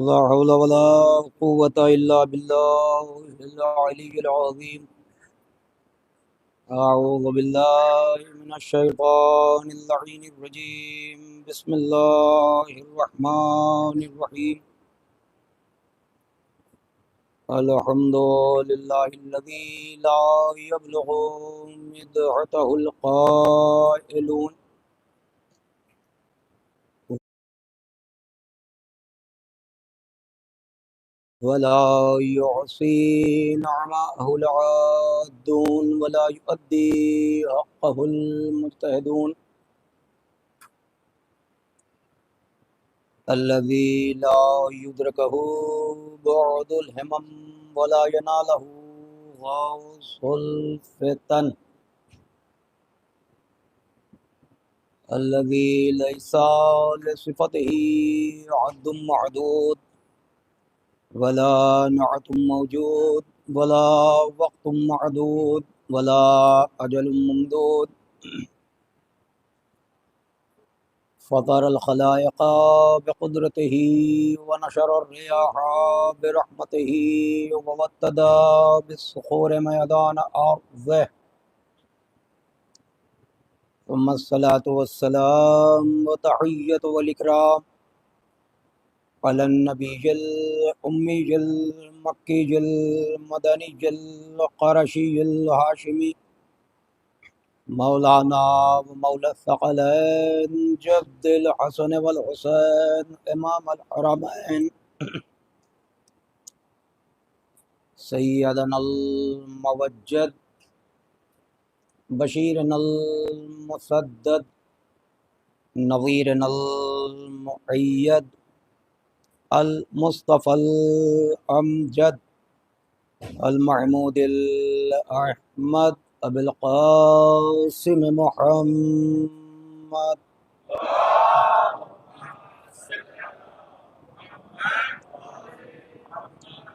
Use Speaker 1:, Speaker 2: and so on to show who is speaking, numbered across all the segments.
Speaker 1: ला हौला वला कुव्वता इल्ला बिल्लाहिल अलिय्यिल अज़ीम। अऊज़ु बिल्लाहि मिनश शैतानिर लईनिर रजीम। बिस्मिल्लाहिर रहमानिर रहीम। अल्हम्दुलिल्लाहिल्लज़ी ला यब्लुगु मिदहतहुल क़ाइलून वला युहसी नअमहुल आद्दून वला युअद्दी हक़्क़हुल मुज्तहिदून। अल्लज़ी ला युद्रिकुहु बुअदुल हिमम वला यनालहु गौसुल फितन। अल्लज़ी लैसा लिसिफ़तिही अद्दुम मअदूद वला नअतुम मौजूद वला वक़्तुम मअदूद वला अजलुम ममदूद। फ़तरल ख़लाइक़ बिक़ुद्रतिही व नशरर रियाह बिरहमतिही व वत्तदा बिस्सुखूरि मैदान अर्ज़िह। सुम्मस्सलातु वस्सलाम व तहिय्यतु वल इकराम अलन नबिय्यिल उम्मिय्यिल मक्किय्यिल मदनिय्यिल क़ुरशिय्यिल हाशिमी मौलाना व मौला थक़लैन जद्दिल हसन वल हुसैन इमाम अल हरमैन सय्यदनल मुवज्जद बशीरनल मुसद्दद नज़ीरनल मुअय्यद अल मुस्तफ़ल अमजद अल महमूदिल अहमद अबिल क़ासिम मुहम्मद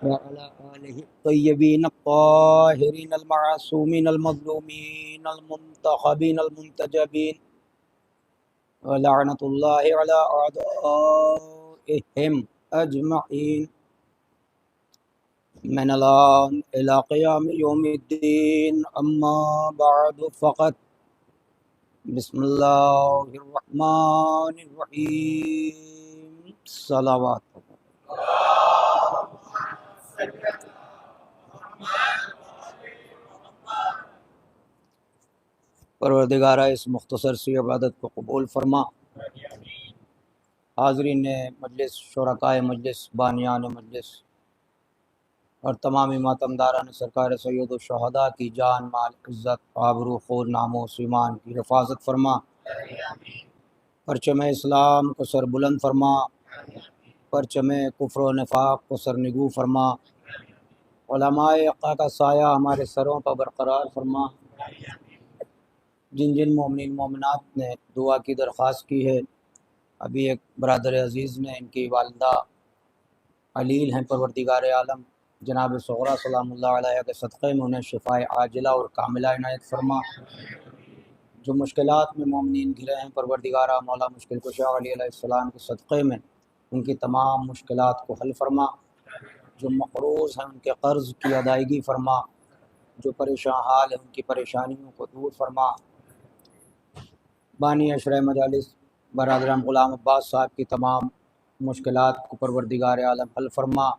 Speaker 1: व अला आलिहि तय्यबीन अत्ताहिरीन अल मासूमीन अल मज़लूमीन अल मुंतखबीन अल मुंतजबीन व लअनतुल्लाहि अला अअदाइहिम अजमईन मिनल आन इला क़ियाम यौमिद्दीन। अम्मा बअदु फ़क़त बिस्मिल्लाहिर रहमानिर रहीम। सलावत। परवरदिगारा इस मुख्तसर सी इबादत को कबूल फरमा। हाज़रीन मजलिस, शुरकाए मजलिस, बानियान मजलिस और तमाम मातमदारान सरकार सैयद शहदा की जान माल इज़्ज़त आबरू खून नामोस ईमान की हिफाजत फरमा। परचम इस्लाम को सर बुलंद फरमा, परचम कुफ्र व निफाक को सर निगू फरमा। उलमाए हक़ का साया हमारे सरों पर बरकरार फरमा। जिन जिन मोमिन मोमिनात ने दुआ की दरख्वास्त की है, अभी एक बरदर अज़ीज़ ने, इनकी वालदा अलील हैं, परवरदिगार आलम जनाब सग़रा सलामुल्लाह अलैहा के सदक़े में उन्हें शिफ़ाए आजिला और कामिला इनायत फरमा। जो मुश्किलात में मोमिनीन घिरे हैं, परवरदिगारा मौला मुश्किल कुशा अलैहिस्सलाम के सदक़े में उनकी तमाम मुश्किलात को हल फरमा। जो मक़रूज़ हैं उनके क़र्ज़ की अदायगी फरमा। जो परेशान हाल है उनकी परेशानियों को दूर फरमा। बानी अशरा मजालिस बरदरान ग़ुलाम अब्बास साहब की तमाम मुश्किलात को परवरदिगार आलम हल फरमा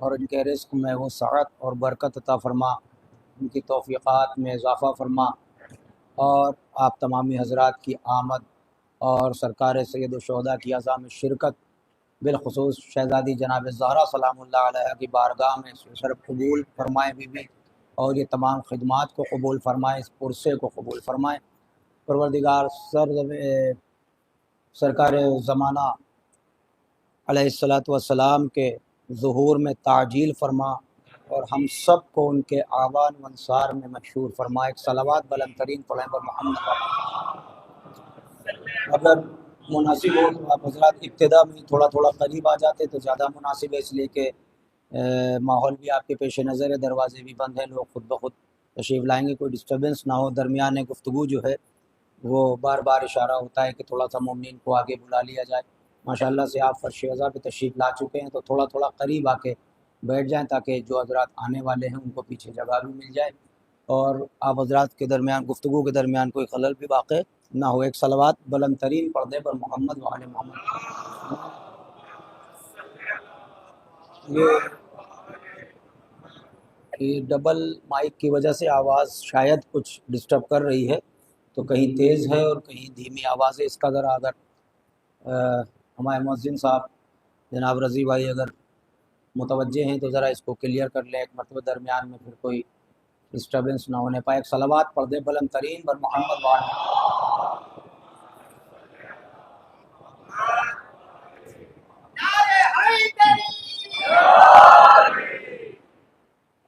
Speaker 1: और इनके रिज़्क़ में वसाअत और बरकत अता फरमा। इनकी तौफ़ीक़ात में इज़ाफ़ा फरमा और आप तमामी हज़रात की आमद और सरकार सैयद शुहदा की अज़ा में शिरकत, बिलख़ुसूस शहज़ादी जनाब ज़हरा सलामुल्लाह अलैहा की बारगाह में सरफ़ कबूल फरमाएँ बीबी, और ये तमाम खिदमात को कबूल फरमाएँ, इस पुरसे को कबूल फरमाएँ। परवरदिगार सरकार ज़माना अलैहिस्सलातु वस्सलाम के ज़ुहूर में ताजील फरमा और हम सब को उनके आवान व अंसार में मशहूर फरमा। एक सलावत बुलंद तरीन पढ़ें पर मोहम्मद। अगर मुनासिब हो तो आप हज़रात इब्तिदा में थोड़ा थोड़ा करीब आ जाते तो ज़्यादा मुनासिब है, इसलिए कि माहौल भी आपके पेश नज़र है, दरवाज़े भी बंद हैं, लोग खुद ब खुद तशरीफ़ लाएँगे, कोई डिस्टर्बेंस ना हो। दरमियान गुफ्तगू जो है वो बार बार इशारा होता है कि थोड़ा सा मोमिनीन को आगे बुला लिया जाए। माशाल्लाह से आप फर्श अज़ा पे तशरीफ़ ला चुके हैं, तो थोड़ा थोड़ा करीब आके बैठ जाएं ताकि जो हज़रात आने वाले हैं उनको पीछे जगह भी मिल जाए और आप हज़रात के दरमियान गुफ्तगू के दरमियान कोई खलल भी वाक़ ना हो। एक सलवात बुलंद तरीन पर्दे पर मोहम्मद व आले मोहम्मद। ये डबल माइक की वजह से आवाज़ शायद कुछ डिस्टर्ब कर रही है, तो कहीं तेज़ है और कहीं धीमी आवाज़ है। इसका ज़रा अगर हमारे मुअज्जिन साहब जनाब रज़ी भाई अगर मुतवज्जे हैं तो ज़रा इसको क्लियर कर लें एक मरतबा, दरमियान में फिर कोई डिस्टर्बेंस ना होने पाए। एक सलवात पर्दे बुलंद तरीन पर मोहम्मद व आले।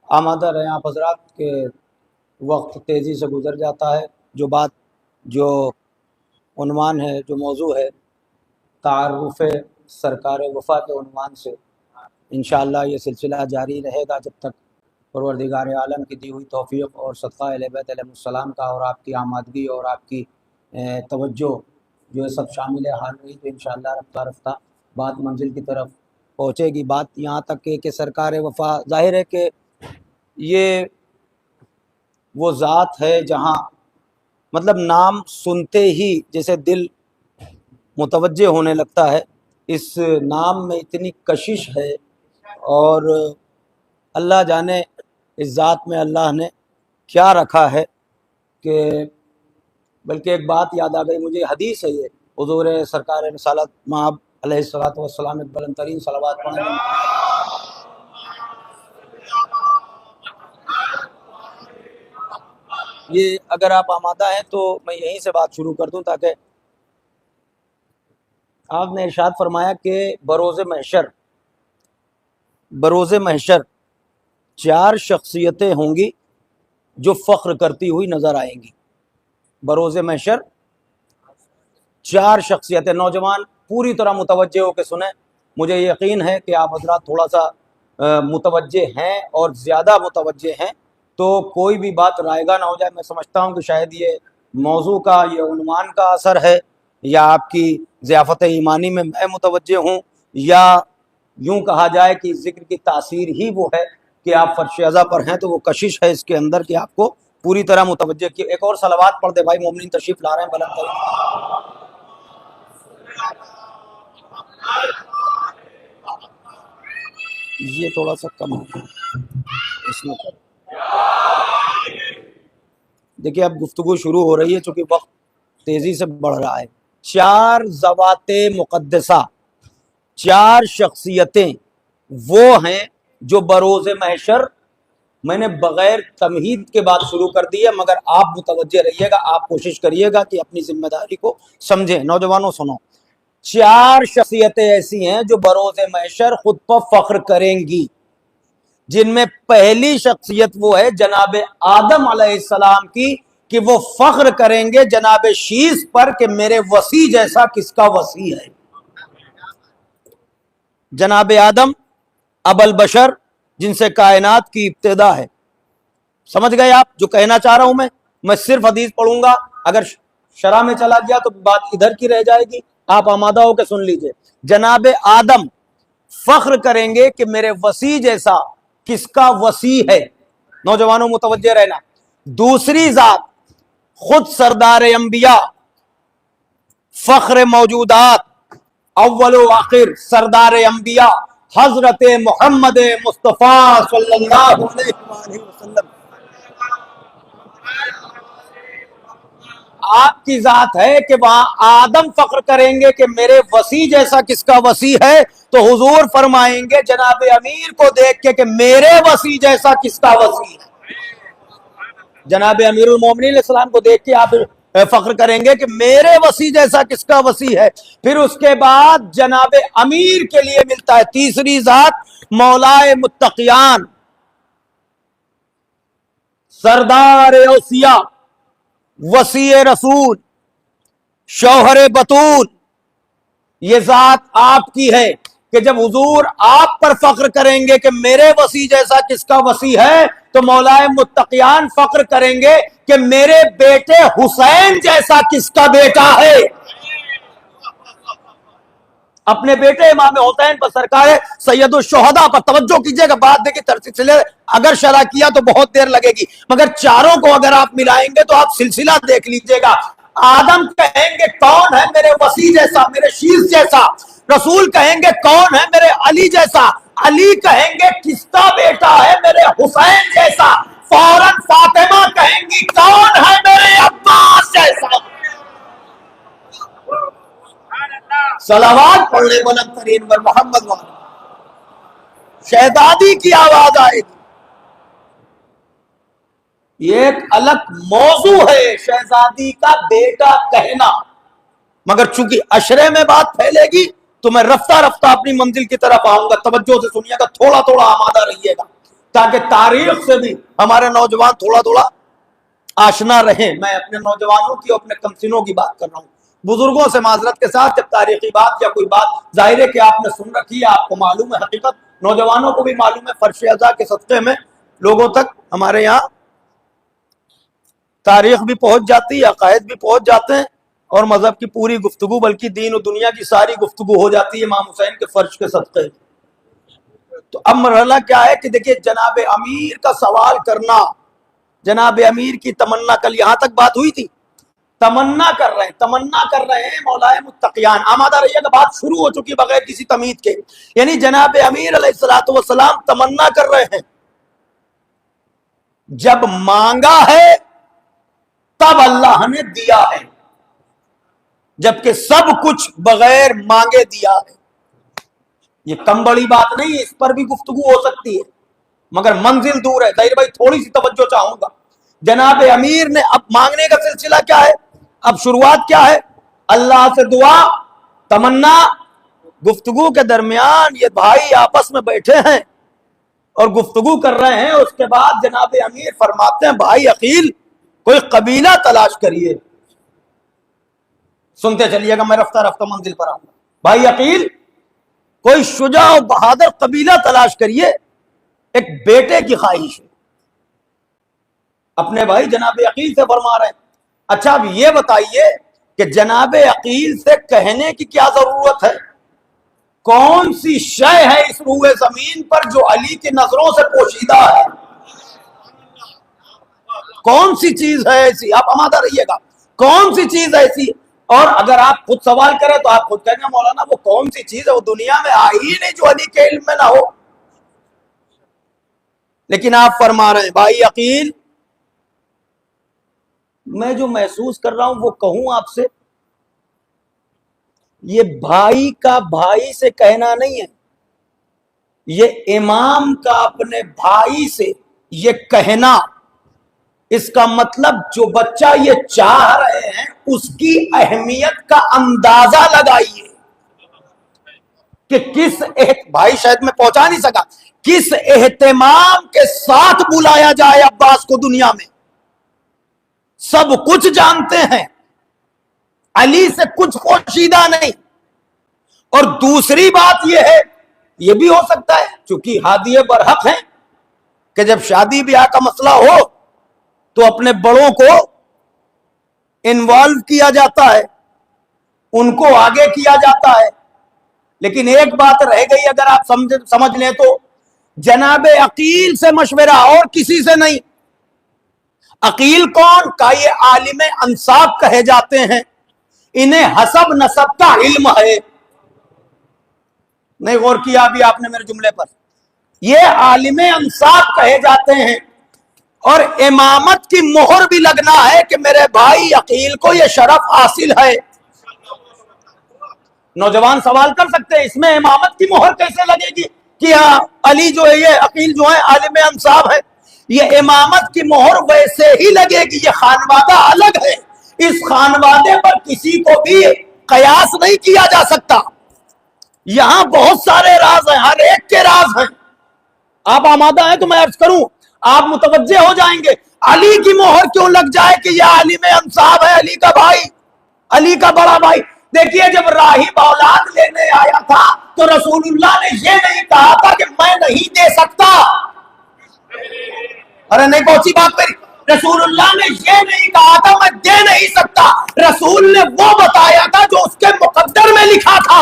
Speaker 1: आमादा रहें आप हज़रात के वक्त तेज़ी से गुज़र जाता है। जो बात जो उन्वान है, जो मौजू है, तारुफ़ सरकार वफ़ा के उन्वान से इंशाअल्लाह ये सिलसिला जारी रहेगा जब तक परवरदिगार आलम की दी हुई तौफ़ीक़ और सदक़ा अहले बैत अलैहिमुस्सलाम का और आपकी आमादगी और आपकी तवज्जो जो है सब शामिल हाल रही, तो इंशाअल्लाह रफ्ता रफ्ता बात मंजिल की तरफ पहुँचेगी। बात यहाँ तक कि सरकार वफ़ा ज़ाहिर है कि ये वो ज़ात है जहाँ मतलब नाम सुनते ही जैसे दिल मुतवज्जे होने लगता है। इस नाम में इतनी कशिश है और अल्लाह जाने इस ज़ात में अल्लाह ने क्या रखा है कि बल्कि एक बात याद आ गई मुझे, हदीस है ये, हुज़ूर सरकार रिसालत मआब अलैहिस्सलातु वस्सलाम एक बुलंद तरीन सलावत पढ़ें। ये अगर आप आमादा हैं तो मैं यहीं से बात शुरू कर दूं, ताकि आपने इरशाद फरमाया कि बरोज़ महशर 4 शख्सियतें होंगी जो फ़ख्र करती हुई नज़र आएंगी। बरोज़ महशर 4 शख्सियतें। नौजवान पूरी तरह मुतवज्जे होकर सुने, मुझे यकीन है कि आप हज़रात थोड़ा सा मुतवज्जे हैं और ज़्यादा मुतवज्जे हैं, तो कोई भी बात रायगा ना हो जाए। मैं समझता हूँ कि शायद ये मौजू का, ये उन्वान का असर है, या आपकी ज़ियाफ़त ईमानी में मैं मुतवज्जे हूँ, या यूँ कहा जाए कि ज़िक्र की तासीर ही वो है कि आप फ़र्श अज़ा पर हैं, तो वो कशिश है इसके अंदर कि आपको पूरी तरह मुतवज्जे की। एक और सलावत पढ़ दे भाई, मोमिनीन तशरीफ़ ला रहे हैं बुलंद तरीन। ये थोड़ा सा कम है इसमें। देखिए अब गुफ्तगू शुरू हो रही है चूँकि वक्त तेज़ी से बढ़ रहा है। 4 ज़वाते मुक़द्दसा, 4 शख्सियतें वो हैं जो बरोज़ महशर, मैंने बग़ैर तमहीद के बाद शुरू कर दी है, मगर आप मुतवज्जे रहिएगा, आप कोशिश करिएगा कि अपनी जिम्मेदारी को समझें। नौजवानों सुनो, 4 शख्सियतें ऐसी हैं जो बरोज़ महशर खुद पर फ़ख्र करेंगी, जिनमें पहली शख्सियत वो है जनाब आदम अलैहिस्सलाम की, कि वो फ़ख्र करेंगे जनाब शीस पर कि मेरे वसी जैसा किसका वसी है। जनाब आदम अबल बशर, जिनसे कायनात की इब्तिदा है। समझ गए आप जो कहना चाह रहा हूं मैं सिर्फ हदीस पढ़ूंगा, अगर शरा में चला गया तो बात इधर की रह जाएगी। आप आमादा होकर सुन लीजिए। जनाब आदम फख्र करेंगे कि मेरे वसी जैसा किसका वसी है। नौजवानों मुतवज्जे रहना। दूसरी जात खुद सरदार अंबिया, फख्र मौजूदात, अव्वल व आखिर सरदार अंबिया हजरत मोहम्मद मुस्तफ़ा सल्लल्लाहु अलैहि वसल्लम आपकी जात है कि वहां आदम फख्र करेंगे कि मेरे वसी जैसा किसका वसी है, तो हुजूर फरमाएंगे जनाब अमीर को देख के कि मेरे वसी जैसा किसका वसी है। जनाब अमीरुल मोमिनीन इस्लाम को देख के आप फख्र करेंगे कि मेरे वसी जैसा किसका वसी है। फिर उसके बाद जनाब अमीर के लिए मिलता है तीसरी जात, मौलाए मुत्तकियान, सरदार औसिया, वसी रसूल, शौहर बतूल। ये जात आपकी है कि जब हुजूर आप पर फख्र करेंगे कि मेरे वसी जैसा किसका वसी है, तो मौलाए मुत्तकियान फख्र करेंगे कि मेरे बेटे हुसैन जैसा किसका बेटा है। अपने बेटे इमाम हुसैन पर, सरकार सैयदुल शुहदा पर तवज्जो कीजिएगा। बात देखिए सिलसिले अगर शरा किया तो बहुत देर लगेगी, मगर चारों को अगर आप मिलाएंगे तो आप सिलसिला देख लीजिएगा। आदम कहेंगे कौन है मेरे वसी जैसा, मेरे शीश जैसा। रसूल कहेंगे कौन है मेरे अली जैसा। अली कहेंगे किसका बेटा है मेरे हुसैन जैसा। फौरन फातिमा कहेंगी कौन है मेरे अब्बास जैसा। सलावात पढ़ने बुलंद तरीन पर मोहम्मद। शहजादी की आवाज आएगी। ये एक अलग मौजू है शहजादी का बेटा कहना, मगर चूंकि अशरे में बात फैलेगी तो मैं रफ्ता रफ्ता अपनी मंजिल की तरफ आऊंगा। तवज्जो से सुनिएगा, थोड़ा थोड़ा आमादा रहिएगा, ताकि तारीख से भी हमारे नौजवान थोड़ा थोड़ा आशना रहे। मैं अपने नौजवानों की और अपने कमसिनों की बात कर रहा हूं, बुजुर्गों से माजरत के साथ। जब तारीखी बात या कोई बात जाहिर है कि आपने सुन रखी है, आपको मालूम है हकीकत, नौजवानों को भी मालूम है, फर्श अज़ा के सदक़े में लोगों तक हमारे यहाँ तारीख भी पहुंच जाती है, अकायद भी पहुंच जाते हैं, और मजहब की पूरी गुफ्तगू बल्कि दीन और दुनिया की सारी गुफ्तगू हो जाती है इमाम हुसैन के फर्श के सदक़े। तो अब मरहला क्या है कि देखिए, जनाब अमीर का सवाल करना, जनाब अमीर की तमन्ना, कल यहां तक बात हुई थी, तमन्ना कर रहे हैं मौलाए मुत्तकियान। आमादा रहिएगा, बात शुरू हो चुकी बगैर किसी तमीद के। यानी जनाब अमीर अलैहिस्सलातु वस्सलाम तमन्ना कर रहे हैं, जब मांगा है तब अल्लाह ने दिया है, जबकि सब कुछ बगैर मांगे दिया है। ये कम बड़ी बात नहीं है, इस पर भी गुफ्तगू हो सकती है, मगर मंजिल दूर है। जाहिर भाई थोड़ी सी तवज्जो चाहूंगा। जनाब अमीर ने, अब मांगने का सिलसिला क्या है, अब शुरुआत क्या है, अल्लाह से दुआ, तमन्ना। गुफ्तगू के दरमियान ये भाई आपस में बैठे हैं और गुफ्तगू कर रहे हैं। उसके बाद जनाब अमीर फरमाते हैं, भाई अकील कोई कबीला तलाश करिए। सुनते चलिएगा, मैं रफ्ता रफ्ता मंजिल पर आऊंगा। भाई अकील कोई शुजा और बहादुर कबीला तलाश करिए, एक बेटे की ख्वाहिश है। अपने भाई जनाब अकील से फरमा रहे हैं। अच्छा, अब ये बताइए कि जनाब अकील से कहने की क्या जरूरत है? कौन सी शय है इस रूए जमीन पर जो अली की नजरों से पोशीदा है? कौन सी चीज है ऐसी? आप आमादा रहिएगा, कौन सी चीज ऐसी? और अगर आप खुद सवाल करें तो आप खुद कहेंगे, मौलाना वो कौन सी चीज है, वो दुनिया में आई ही नहीं जो अली के इल्म में ना हो। लेकिन आप फरमा रहे हैं, भाई अकील मैं जो महसूस कर रहा हूं वो कहूं आपसे। ये भाई का भाई से कहना नहीं है, ये इमाम का अपने भाई से ये कहना। इसका मतलब जो बच्चा ये चाह रहे हैं उसकी अहमियत का अंदाजा लगाइए कि किस भाई शायद मैं पहुंचा नहीं सका, किस एहतमाम के साथ बुलाया जाए अब्बास को दुनिया में। सब कुछ जानते हैं, अली से कुछ पोशीदा नहीं। और दूसरी बात यह है, यह भी हो सकता है क्योंकि हादिये बरहक हैं कि जब शादी ब्याह का मसला हो तो अपने बड़ों को इन्वॉल्व किया जाता है, उनको आगे किया जाता है। लेकिन एक बात रह गई, अगर आप समझ लें तो जनाब अकील से मशवरा और किसी से नहीं। अकील कौन का? ये आलिम अंसाब कहे जाते हैं, इन्हें हसब नसब का इल्म है। नहीं गौर किया अभी आपने मेरे जुमले पर? ये आलिम अंसाब कहे जाते हैं और इमामत की मोहर भी लगना है कि मेरे भाई अकील को यह शरफ हासिल है। नौजवान सवाल कर सकते हैं, इसमें इमामत की मोहर कैसे लगेगी कि अली जो है, ये अकील जो है आलिम अंसाब है। ये इमामत की मोहर वैसे ही लगेगी, ये खानवादा अलग है, इस खानवादे पर किसी को भी कयास नहीं किया जा सकता। यहां बहुत सारे राज हैं, हर एक के राज हैं। आप आमादा हैं तो मैं अर्ज करूं, आप मुतवज्जे हो जाएंगे। अली की मोहर क्यों लग जाए कि यह आलिम अंसाब है, अली का भाई, अली का बड़ा भाई। देखिए, जब राहिब औलाद लेने आया था तो रसूलुल्लाह ने यह नहीं कहा था कि मैं नहीं दे सकता। अरे नहीं पहुंची बात मेरी। रसूलुल्लाह ने यह नहीं कहा था मैं दे नहीं सकता, रसूल ने वो बताया था जो उसके मुकद्दर में लिखा था।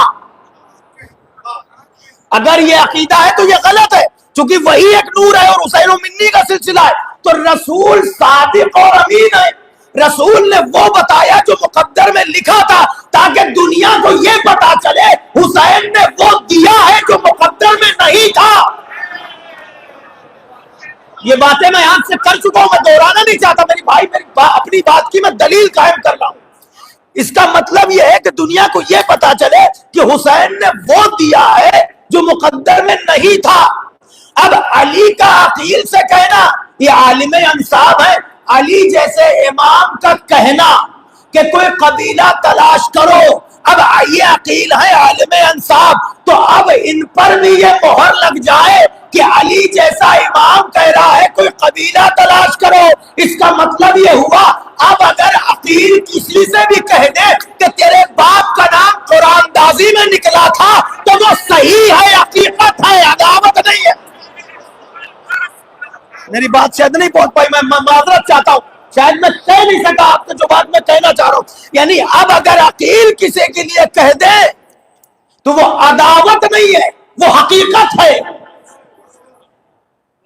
Speaker 1: अगर ये अकीदा है तो ये गलत है, क्योंकि वही एक नूर है और हुसैन मिन्नी का सिलसिला है। तो रसूल सादिक और अमीन है। रसूल ने वो बताया जो मुकद्दर में लिखा था, ताकि दुनिया को ये पता चले हुसैन ने वो दिया है जो मुकद्दर में नहीं था। ये बातें मैं यहां से कर चुका हूं, मैं दोहराना नहीं चाहता। मेरी भाई अपनी बात की मैं दलील कायम कर रहा हूं। इसका मतलब यह है कि दुनिया को यह पता चले कि हुसैन ने वो दिया है जो मुकद्दर में नहीं था। अब अली का अकील से कहना ये आलिम अंसाब है। अली जैसे इमाम का कहना कि कोई कबीला तलाश करो, अब ये अकील है आलिम अंसाब, तो अब इन पर भी ये मोहर लग जाए कि अली जैसा इमाम कह रहा है कोई कबीला तलाश करो। इसका मतलब ये हुआ अब अगर अकील किसी से भी कह दे कि तेरे बाप का नाम कुरानदाजी में निकला था, तो वो सही है, हकीकत है, अदावत नहीं है। मेरी बात शायद नहीं पहुंच पाई, मैं माजरत चाहता हूं, शायद मैं कह नहीं सका आपको जो बात मैं कहना चाह रहा हूं। यानी अब अगर अकील किसी के लिए कह दे तो वो अदावत नहीं है, वो हकीकत है।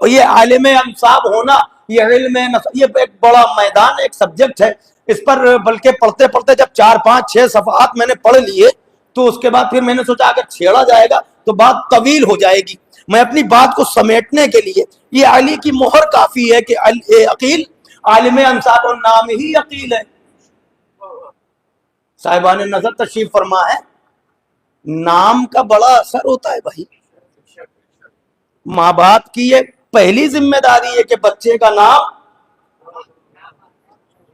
Speaker 1: और ये आलिम अंसाब होना, ये इल्म, ये एक बड़ा मैदान, एक सब्जेक्ट है। इस पर बल्कि पढ़ते पढ़ते जब 4, 5, 6 सफ़हात मैंने पढ़ लिए तो उसके बाद फिर मैंने सोचा अगर छेड़ा जाएगा तो बात तवील हो जाएगी। मैं अपनी बात को समेटने के लिए ये अली की मोहर काफी है कि अकील आलिम अंसाब और नाम ही अकील है। साहिबान नजर तशरीफ फरमा है, नाम का बड़ा असर होता है भाई। माँ बाप की ये पहली जिम्मेदारी है कि बच्चे का नाम,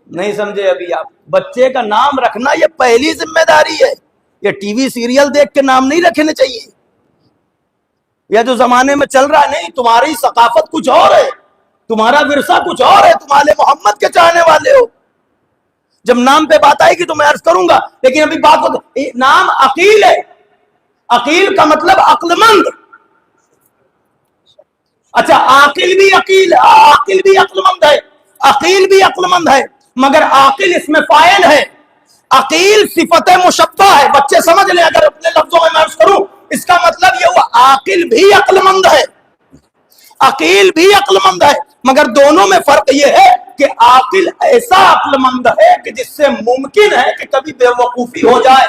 Speaker 1: नहीं समझे अभी आप, बच्चे का नाम रखना ये पहली जिम्मेदारी है। ये टीवी सीरियल देख के नाम नहीं रखने चाहिए। यह जो जमाने में चल रहा है, नहीं, तुम्हारी सकाफत कुछ और है, तुम्हारा विरसा कुछ और है, तुम आले मोहम्मद के चाहने वाले हो। जब नाम पे बात आएगी तो मैं अर्ज करूंगा, लेकिन अभी बात हो, नाम अकील है। अकील का मतलब अक्लमंद। अच्छा, आकिल भी अकील, आकिल भी अक्लमंद है, अकील भी अक्लमंद है, मगर आकिल इसमें फाइल है, अकील सिफत मुशब्बा है। बच्चे समझ ले, अगर अपने लफ्जों में मैं अर्ज करूं, इसका मतलब यह हुआ आकिल भी अक्लमंद है, अकील भी अक्लमंद है, मगर दोनों में फर्क यह है कि आकिल ऐसा अक्लमंद है कि जिससे मुमकिन है कि कभी बेवकूफी हो जाए।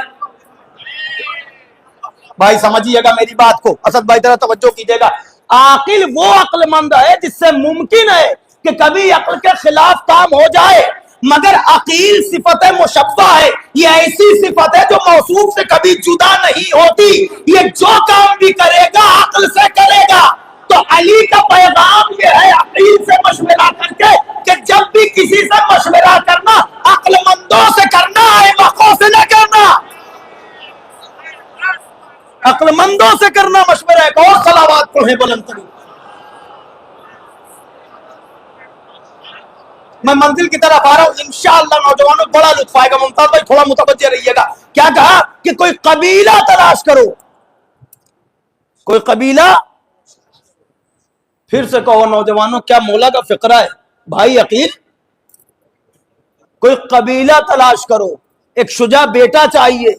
Speaker 1: भाई समझिएगा मेरी बात को, असद भाई तरह तवज्जो कीजिएगा। आकिल वो अक्लमंद है जिससे मुमकिन है कि कभी अक्ल के खिलाफ काम हो जाए, मगर अकील सिफत मुशब्बा है। ये ऐसी सिफत है जो मौसूफ से कभी जुदा नहीं होती। ये जो काम भी करेगा अक्ल से करेगा। तो अली का पैगाम ये है अकील से मशवरा करके कि जब भी किसी से मशवरा करना अक्लमंदों से करना है, वक़ों से न करना, अक्लमंदों से करना मशवरा है। और सलावात पढ़े बुलंद करूं, मैं मंजिल की तरफ आ रहा हूं इंशाअल्लाह। नौजवानों बड़ा लुत्फ आएगा। मुमताज भाई थोड़ा मुतवज्जे रहिएगा। क्या कहा कि कोई कबीला तलाश करो, कोई कबीला, फिर से कहो नौजवानों, क्या मौला का फिक्रा है भाई अकील? कोई कबीला तलाश करो, एक शुजा बेटा चाहिए।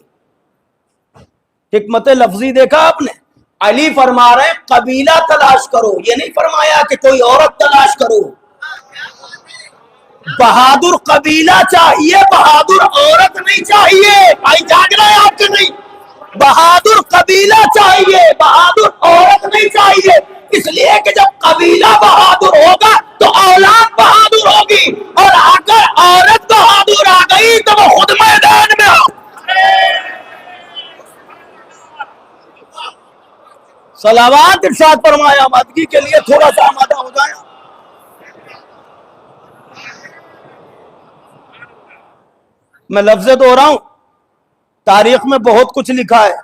Speaker 1: हिकमत लफ्जी देखा आपने, अली फरमा रहे कबीला तलाश करो, ये नहीं फरमाया कि कोई औरत तलाश करो। बहादुर कबीला चाहिए, बहादुर औरत नहीं चाहिए। भाई जाग रहे हैं आपके? नहीं, बहादुर कबीला चाहिए, बहादुर औरत नहीं चाहिए। इसलिए कि जब कबीला बहादुर होगा तो औलाद बहादुर होगी, और अगर औरत बहादुर आ गई तो वो खुद मैदान में हो। सलावात इरशाद फरमाया, आमादगी के लिए थोड़ा सा आमादा हो जाए। मैं लफ्ज़ दो रहा हूं, तारीख में बहुत कुछ लिखा है।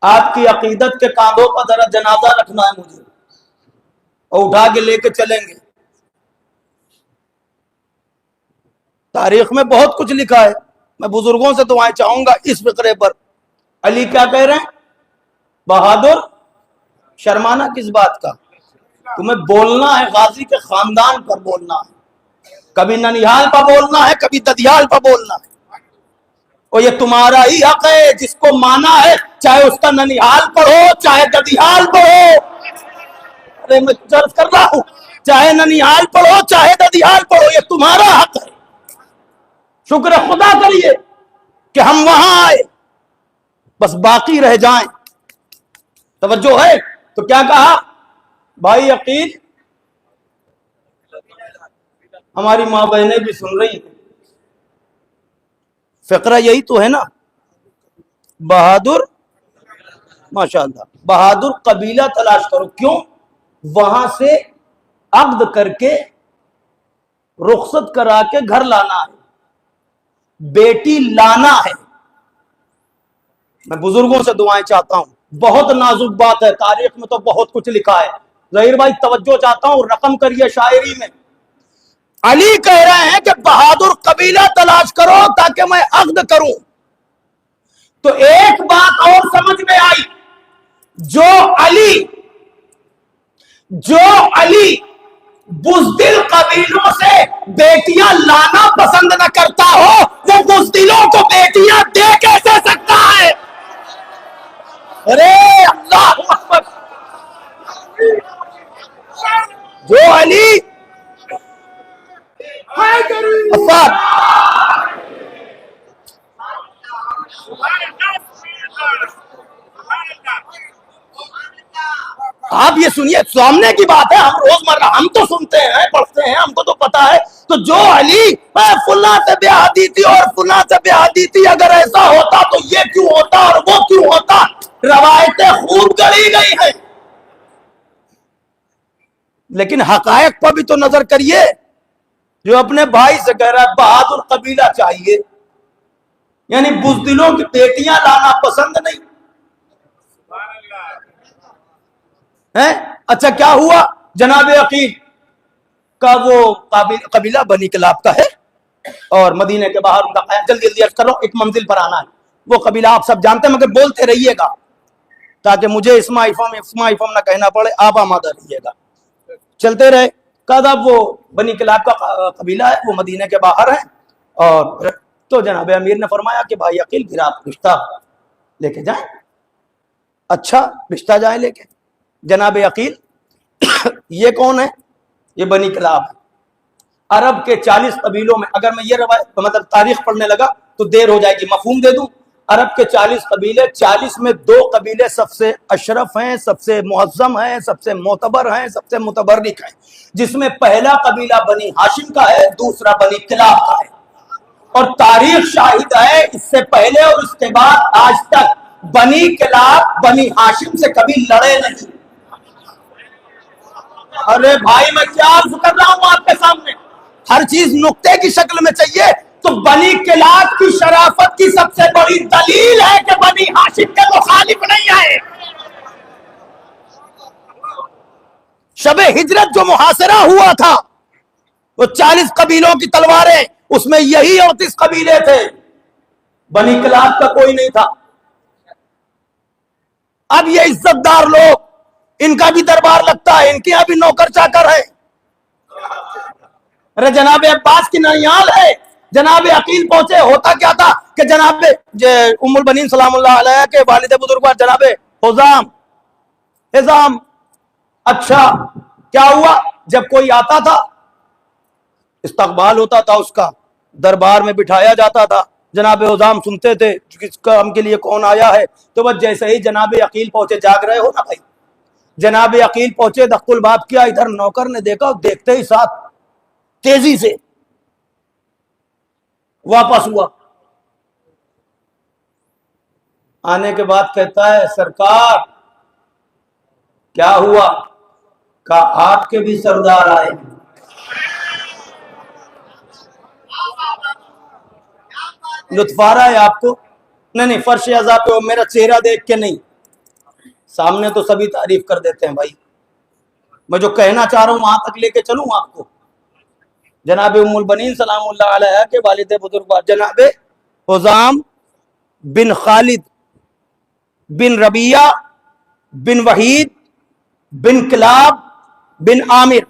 Speaker 1: आपकी अकीदत के कांधों पर जरा जनाजा रखना है मुझे, और उठा के लेके चलेंगे। तारीख में बहुत कुछ लिखा है। मैं बुजुर्गों से दुआएं चाहूंगा इस फिक्रे पर। अली क्या कह रहे हैं? बहादुर। शर्माना किस बात का? तुम्हें बोलना है गाजी के खानदान पर बोलना है, कभी ननिहाल पर बोलना है, कभी ददियाल पर बोलना है। और ये तुम्हारा ही हक है, जिसको माना है चाहे उसका ननिहाल पढ़ो चाहे ददिहाल पढ़ो। अरे मैं जर्ज कर रहा हूं, चाहे ननिहाल पढ़ो चाहे ददिहाल पढ़ो, ये तुम्हारा हक है। शुक्र खुदा करिए कि हम वहां आए, बस बाकी रह जाएं। तवज्जो है? तो क्या कहा भाई अकील, हमारी माँ बहनें भी सुन रही हैं, फिक्रा यही तो है ना, बहादुर, माशाअल्लाह, बहादुर कबीला तलाश करो। क्यों? वहां से अक्द करके रुखसत करा के घर लाना है, बेटी लाना है। मैं बुजुर्गों से दुआएं चाहता हूं, बहुत नाजुक बात है, तारीख में तो बहुत कुछ लिखा है। जहीर भाई तवज्जो चाहता हूं, रकम करिए शायरी में। अली कह रहे हैं कि बहादुर कबीला तलाश करो ताकि मैं अक्द करूं। तो एक बात और समझ में आई, जो अली बुज़दिल कबीलों से बेटियां लाना पसंद न करता हो, वो बुज़दिलों को बेटियां दे कैसे सकता है? अरे अल्लाह अकबर। जो अली आप ये सुनिए, सामने की बात है, हम रोजमर्रा हम तो सुनते हैं पढ़ते हैं, हमको तो पता है। तो जो अली फुल्ला से ब्याह दी थी और फुल्ला से ब्याह दी थी, अगर ऐसा होता तो ये क्यों होता और वो क्यों होता, रवायतें खूब गढ़ी गई हैं। लेकिन हकायक पर भी तो नजर करिए। जो अपने भाई से कह रहा है बहादुर कबीला चाहिए, यानी बुज़दिलों की बेटियां लाना पसंद नहीं है। अच्छा क्या हुआ? जनाब अकील का वो कबीला बनी किलाब का है और मदीने के बाहर उनका क़याम। जल्दी जल्दी अर्ज करो, एक मंजिल पर आना है। वो कबीला आप सब जानते हैं, मगर बोलते रहिएगा ताकि मुझे इस्मा इफम ना कहना पड़े, आप आमादा रहिएगा। चलते रहे। कदा वो बनी किलाब का कबीला है, वो मदीने के बाहर है। और तो जनाब अमीर ने फरमाया कि भाई अकील फिर आप रिश्ता लेके जाएं। अच्छा रिश्ता जाए लेके। जनाब अकील ये कौन है? ये बनी किलाब है। अरब के 40 कबीलों में, अगर मैं ये रवायत मतलब तारीख पढ़ने लगा तो देर हो जाएगी, मफहूम दे दूं। अरब के 40 कबीले, 40 में 2 कबीले सबसे अशरफ हैं, सबसे मुअज्जम हैं, सबसे मोतबर हैं, सबसे मुतबर्रिक हैं। जिसमें पहला कबीला बनी हाशिम का है, दूसरा बनी किलाब का है। और तारीख शाहिद है, इससे पहले और इसके बाद आज तक बनी किलाब बनी हाशिम से कभी लड़े नहीं। अरे भाई मैं क्या अर्ज कर रहा हूं आपके सामने, हर चीज नुक्ते की शक्ल में चाहिए। तो बनी किलाब की शराफत की सबसे बड़ी दलील है कि बनी हाशिम के मुखालिफ नहीं आए। शबे हिजरत जो मुहासरा हुआ था, वो 40 कबीलों की तलवारें, उसमें यही 38 कबीले थे, बनी किलाब का कोई नहीं था। अब ये इज्जतदार लोग, इनका भी दरबार लगता है, इनके यहां भी नौकर चाकर है। अरे जनाब अब्बास की ननियाल है, जनाब अकील पहुंचे। होता क्या था कि जनाब उम्मुल बनीन सलामुल्लाह अलैहा के वालिद बुजुर्ग जनाब हिजाम। अच्छा क्या हुआ? जब कोई आता था, इस्तकबाल होता था, उसका दरबार में बिठाया जाता था। जनाब हुजाम सुनते थे किस काम के लिए कौन आया है। तो बस जैसे ही जनाब अकील पहुंचे, जाग रहे हो ना भाई, जनाब अकील पहुंचे, दख्तुल बाब किया, इधर नौकर ने देखा, देखते ही साथ तेजी से वापस हुआ। आने के बाद कहता है सरकार क्या हुआ? का आपके भी सरदार आए। लुत्फारा है आपको? नहीं, फर्श अज़ा पे मेरा चेहरा देख के नहीं, सामने तो सभी तारीफ कर देते हैं भाई। मैं जो कहना चाह रहा हूं वहां तक लेके चलूं आपको। जनाब उम्मुल बनीन सलामुल्लाह अलैहा के वालिद बुजुर्ग जनाब हुजाम बिन खालिद बिन रबिया बिन वहीद बिन किलाब बिन आमिर,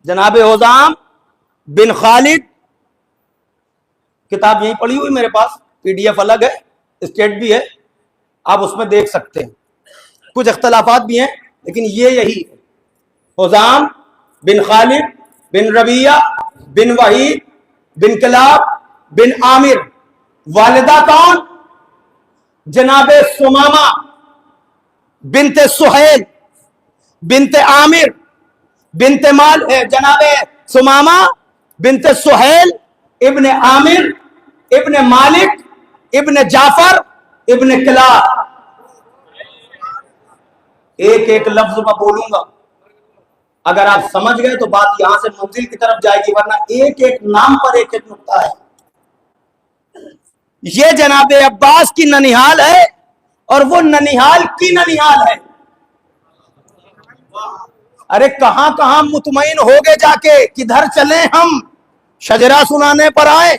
Speaker 1: जनाब हुजाम बिन खालिद, किताब यहीं पड़ी हुई मेरे पास, पीडीएफ अलग है, स्टेट भी है, आप उसमें देख सकते हैं। कुछ अख्तलाफात भी हैं लेकिन ये यही है। हुज़ाम बिन खालिद बिन रबिया बिन वहीद बिन किलाब बिन आमिर। वालिदा कौन? जनाबे सुमामा बिनते सुहैल बिनते आमिर बिनते माल, जनाबे सुमामा बिनते सुहैल इब्ने आमिर इब्ने मालिक इब्ने जाफर इब्ने किलाब। एक एक लफ्ज मैं बोलूंगा, अगर आप समझ गए तो बात यहां से मंजिल की तरफ जाएगी, वरना एक एक नाम पर एक एक नुक्ता है। ये जनाबे अब्बास की ननिहाल है और वो ननिहाल की ननिहाल है। अरे कहां कहां मुतमईन हो गए जाके, किधर चले हम, शजरा सुनाने पर आए।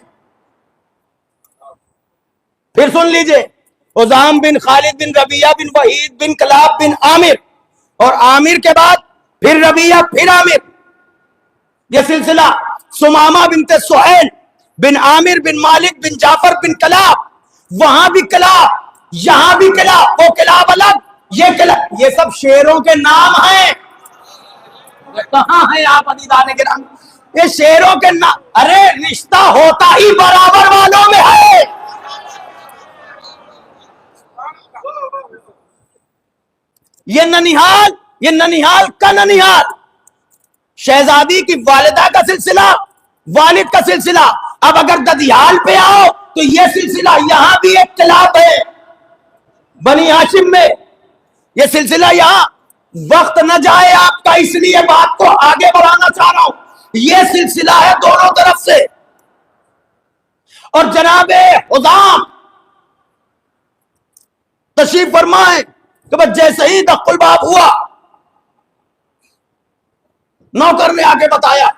Speaker 1: फिर सुन लीजिए, हुज़ाम बिन खालिद बिन रबिया बिन वहीद बिन कलाब बिन आमिर, और आमिर के बाद फिर रबिया फिर आमिर, यह सिलसिला। सुमामा बिनते सुहैल बिन आमिर बिन मालिक बिन जाफर बिन कलाब, वहां भी कलाब, यहां भी कलाब, वो कलाब अलग, ये कलाब, ये सब शेरों के नाम हैं। कहां है आप अदीदाने के नाम, ये शेरों के नाम। अरे रिश्ता होता ही बराबर वालों में है। ये ननिहाल का ननिहाल, शहजादी की वालिदा का सिलसिला, वालिद का सिलसिला। अब अगर ददियाल पे आओ तो यह सिलसिला, यहां भी एक किलाब है बनी हाशिम में, यह सिलसिला। यहां वक्त न जाए आपका, इसलिए बात को आगे बढ़ाना चाह रहा हूं। यह सिलसिला है दोनों तरफ से। और जनाबे हुज़ाम तशरीफ फरमाए कि बस जैसे ही दख्खुल बाब हुआ, नौकर ने आके बताया,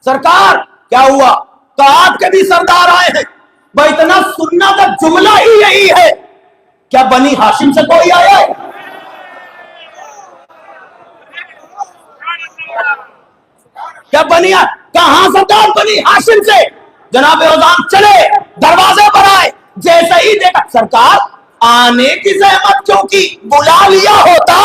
Speaker 1: सरकार क्या हुआ? कहा आपके भी सरदार आए हैं। भाई इतना सुनना का जुमला ही यही है, क्या बनी हाशिम से कोई आया है? क्या बनी, कहां सरदार? बनी हाशिम से। जनाब हुज़ाम चले, दरवाजे पर आए, जैसे ही देखा, सरकार आने की जहमत क्यों की, बुला लिया होता।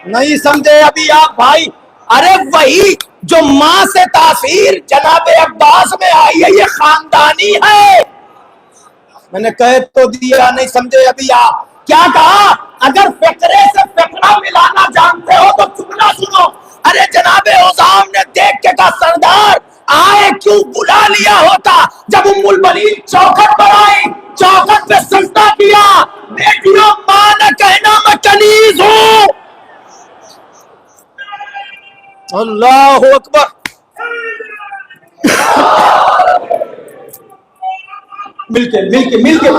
Speaker 1: नहीं समझे अभी आप भाई? अरे वही जो मां से तासीर जनाबे अब्बास में आई है, ये खानदानी है। मैंने कह तो दिया, नहीं समझे अभी आप? क्या कहा? अगर फिक्रे से फिक्रा मिलाना जानते हो तो चुपना सुनो। अरे जनाबे हुज़ाम ने देख के कहा, सरदार आए क्यों, बुला लिया होता। जब उम्मुल बनीन चौखट पर आई, चौखट पे सजदा किया, बेटियों मां ने कहना मैं कनीज हूं। अल्लाहु अकबर। मिलके मिलके मिलके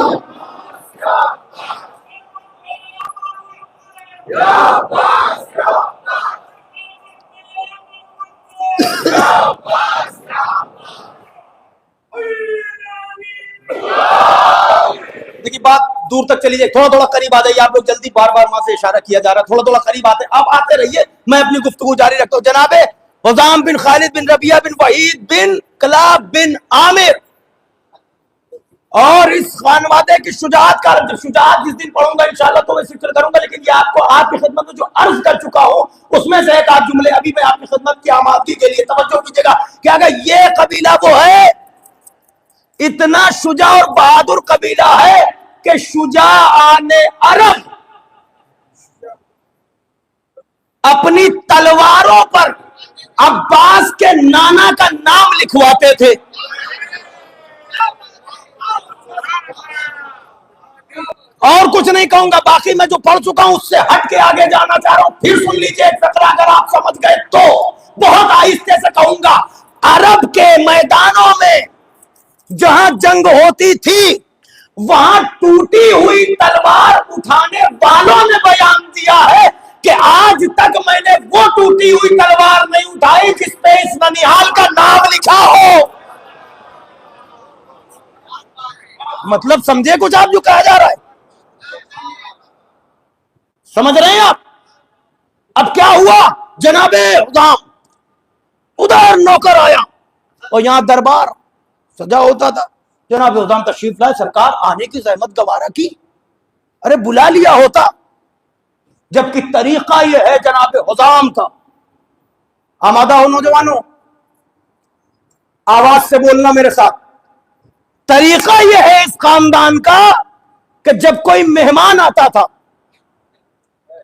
Speaker 1: देखिए, बात दूर तक चली जाए, थोड़ा थोड़ा करीब आ जाइए आप लोग जल्दी, बार बार वहां से इशारा किया जा रहा है, थोड़ा थोड़ा करीब आते, आप आते रहिए, मैं अपनी गुफ्तगू जारी रखता हूं। जनाबे हुज़ाम बिन खालिद बिन रबिया बिन वहीद बिन कलाब बिन आमिर, और इस खानवादे की शुजाअत का, शुजाअत जिस दिन पढ़ूंगा इंशाअल्लाह तो मैं जिक्र करूंगा, लेकिन ये आपको आपकी खिदमत में जो अर्ज कर चुका हूं उसमें से एक आध जुमले अभी मैं आपकी खिदमत की आमादगी के लिए तवज्जो कीजिएगा कि अगर ये कबीला वो है, इतना शुजा और बहादुर कबीला है कि शुजाआने अरब अपनी तलवारों पर अब्बास के नाना का नाम लिखवाते थे। और कुछ नहीं कहूंगा, बाकी मैं जो पढ़ चुका हूं उससे हट के आगे जाना चाह रहा हूं। फिर सुन लीजिए एक फकरा, अगर आप समझ गए तो बहुत आहिस्ते से कहूंगा। अरब के मैदानों में जहां जंग होती थी, वहां टूटी हुई तलवार उठाने वालों ने बयान दिया है कि आज तक मैंने वो टूटी हुई तलवार नहीं उठाई जिस पे इस ननिहाल का नाम लिखा हो। मतलब समझे कुछ आप जो कहा जा रहा है? समझ रहे हैं आप? अब क्या हुआ? जनाबे हुज़ाम, उधर नौकर आया, और यहाँ दरबार सजा होता था। जनाब हुजाम तशरीफ लाए, सरकार आने की जहमत गवारा की, अरे बुला लिया होता। जबकि तरीका यह है जनाब हुजाम का, आमादा हो नौजवानों, आवाज से बोलना मेरे साथ। तरीका यह है इस खानदान का कि जब कोई मेहमान आता था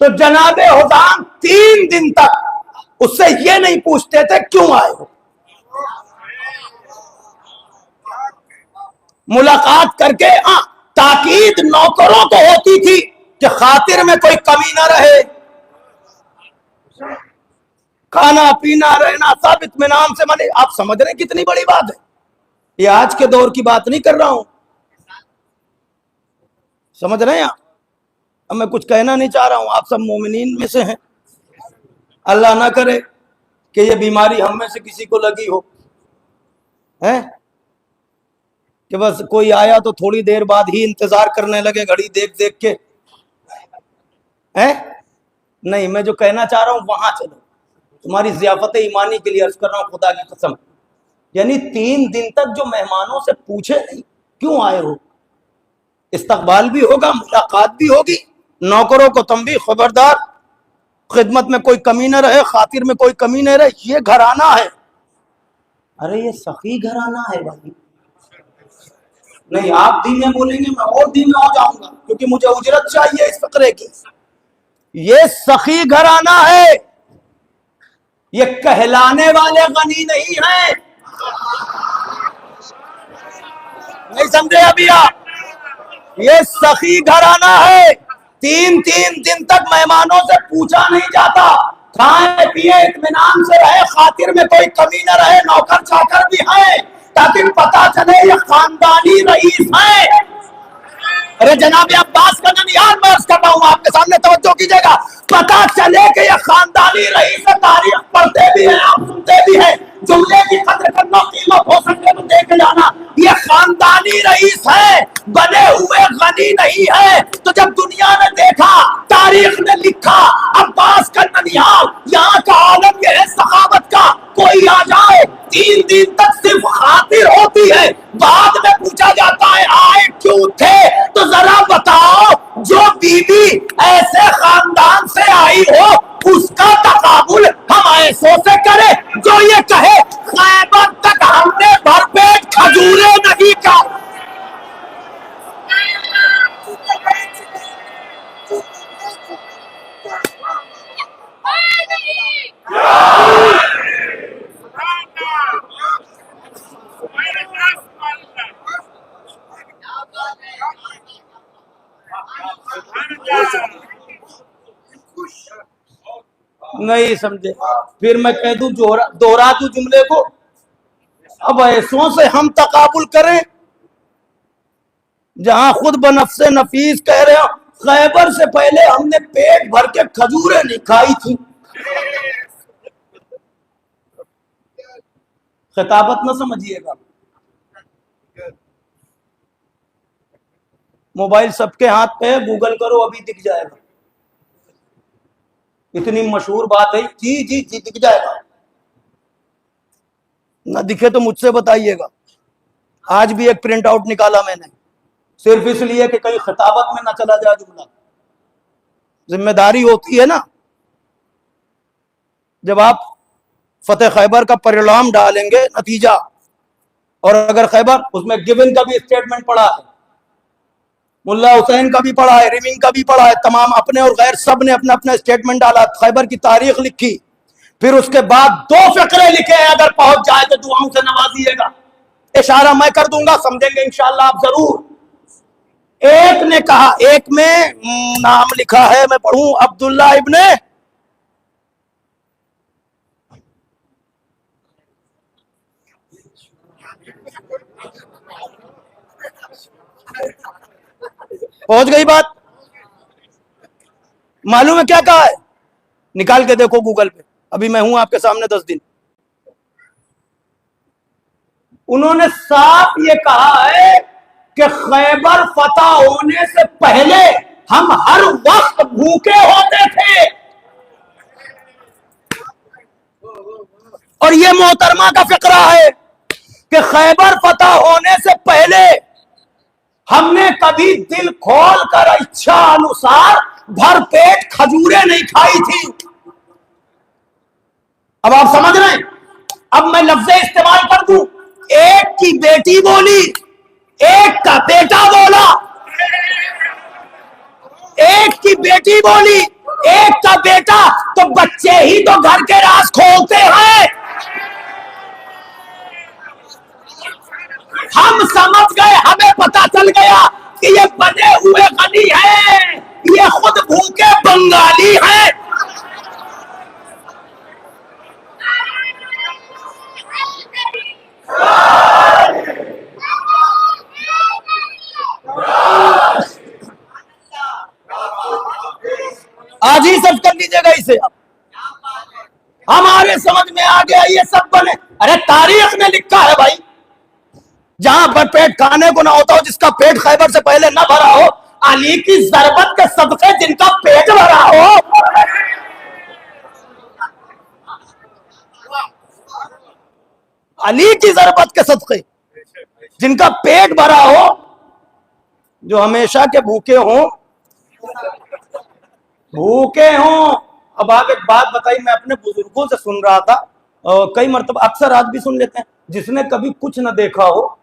Speaker 1: तो जनाब हुजाम 3 दिन तक उससे यह नहीं पूछते थे क्यों आए हो। मुलाकात करके ताकीद नौकरों को होती थी कि खातिर में कोई कमी ना रहे, खाना पीना रहना सब इत्मीनान से माने। आप समझ रहे हैं कितनी बड़ी बात है। ये आज के दौर की बात नहीं कर रहा हूं, समझ रहे हैं। अब मैं कुछ कहना नहीं चाह रहा हूं, आप सब मोमिनीन में से हैं। अल्लाह ना करे कि ये बीमारी हम में से किसी को लगी हो, है कि बस कोई आया तो थोड़ी देर बाद ही इंतजार करने लगे घड़ी देख देख के, है नहीं। मैं जो कहना चाह रहा हूं वहां चलो, तुम्हारी जियाफत ईमानी के लिए अर्ज कर रहा हूं, खुदा की कसम। यानी 3 दिन तक जो मेहमानों से पूछे नहीं क्यों आए हो, इस्तकबाल भी होगा, मुलाकात भी होगी। नौकरों को तुम भी खबरदार, खिदमत में कोई कमी न रहे, खातिर में कोई कमी न रहे। ये घराना है, अरे ये सखी घराना है भाई। नहीं आप दीन में बोलेंगे मैं और दीन में हो जाऊंगा, क्योंकि मुझे उजरत चाहिए इस फकरे की। ये सखी घराना है, ये कहलाने वाले गनी नहीं है। नहीं समझे अभी आप? ये सखी घराना है। 3 दिन तक मेहमानों से पूछा नहीं जाता, खाए पिए इत्मीनान से रहे, खातिर में कोई कमी न रहे। नौकर चाकर भी है ताकि पता चले ये खानदानी रईस है। अरे जनाब अब्बास का ननिहाल मैं अर्ज कर रहा हूं, आपके सामने तवज्जो कीजिएगा। पता चले कि ये खानदानी रईस है। तारीख पढ़ते भी है, आप सुनते भी है। जुमले की कदर करना, कीमत हो सके तो देख जाना। ये खानदानी रईस है, बने हुए गनी नहीं है। तो जब दुनिया ने देखा, तारीख ने लिखा, अब्बास का ननिहाल, यहाँ का आलम यह है सखावत का। कोई आ जाए 3 दिन तक सिर्फ खातिर होती है, बाद में पूछा जाता है आए क्यों थे। तो जरा बताओ, जो बीबी ऐसे खानदान से आई हो उसका तकाबुल हम ऐसों से करें जो ये कहे खैबर तक हमने भरपेट खजूरें नहीं खा। नहीं समझे, फिर मैं कह दूं दोहरा दूं जुमले को। अब ऐसों से हम तकाबुल करें जहां खुद बनफ्से नफीस कह रहे हो खैबर से पहले हमने पेट भर के खजूरें नहीं खाई थी। खिताबत ना समझिएगा। मोबाइल सबके हाथ पे है, गूगल करो अभी दिख जाएगा। इतनी मशहूर बात है, जी जी जी दिख जाएगा। ना दिखे तो मुझसे बताइएगा। आज भी एक प्रिंट आउट निकाला मैंने, सिर्फ इसलिए कि कहीं खिताबत में ना चला जाए जुमला। जिम्मेदारी होती है ना, जब आप फतेह खैबर का परिणाम डालेंगे नतीजा, और अगर खैबर उसमें गिवन का भी स्टेटमेंट पड़ा है, मुल्ला हुसैन का भी पढ़ा है, रिमिंग का भी पढ़ा है, तमाम अपने और गैर सब ने अपना अपना स्टेटमेंट डाला, खैबर की तारीख लिखी, फिर उसके बाद 2 फिक्रे लिखे हैं। अगर पहुंच जाए तो दुआओं से नवाजिएगा। इशारा मैं कर दूंगा, समझेंगे इंशाअल्लाह आप जरूर। एक ने कहा, एक में नाम लिखा है, मैं पढ़ूं, अब्दुल्ला इब्ने पहुंच गई बात। मालूम है क्या कहा है? निकाल के देखो गूगल पे, अभी मैं हूं आपके सामने 10 दिन। उन्होंने साफ ये कहा है कि खैबर फतह होने से पहले हम हर वक्त भूखे होते थे। और ये मोहतरमा का फिक्रा है। कि खैबर फतह होने से पहले हमने कभी दिल खोल कर इच्छा अनुसार भर पेट खजूरें नहीं खाई थी। अब आप समझ रहे हैं? अब मैं लफ्ज़ इस्तेमाल कर दूं, एक की बेटी बोली, एक का बेटा बोला, एक की बेटी बोली, एक का बेटा, तो बच्चे ही तो घर के राज खोलते हैं। हम समझ गए, हमें पता चल गया कि ये बने हुए गनी हैं, ये खुद भूखे बंगाली हैं। आज ही सब कर लीजिएगा इसे। हमारे समझ में आ गया ये सब बने। अरे तारीख में लिखा है भाई, जहां पर पेट खाने को ना होता हो, जिसका पेट खैबर से पहले ना भरा हो, अली की जरबत के सदके जिनका पेट भरा हो, अली की जरबत के सदके जिनका पेट भरा हो, जो हमेशा के भूखे हों, भूखे हों। अब आप एक बात बताइए, मैं अपने बुजुर्गों से सुन रहा था, और कई मरतबा अक्सर आज भी सुन लेते हैं, जिसने कभी कुछ ना देखा हो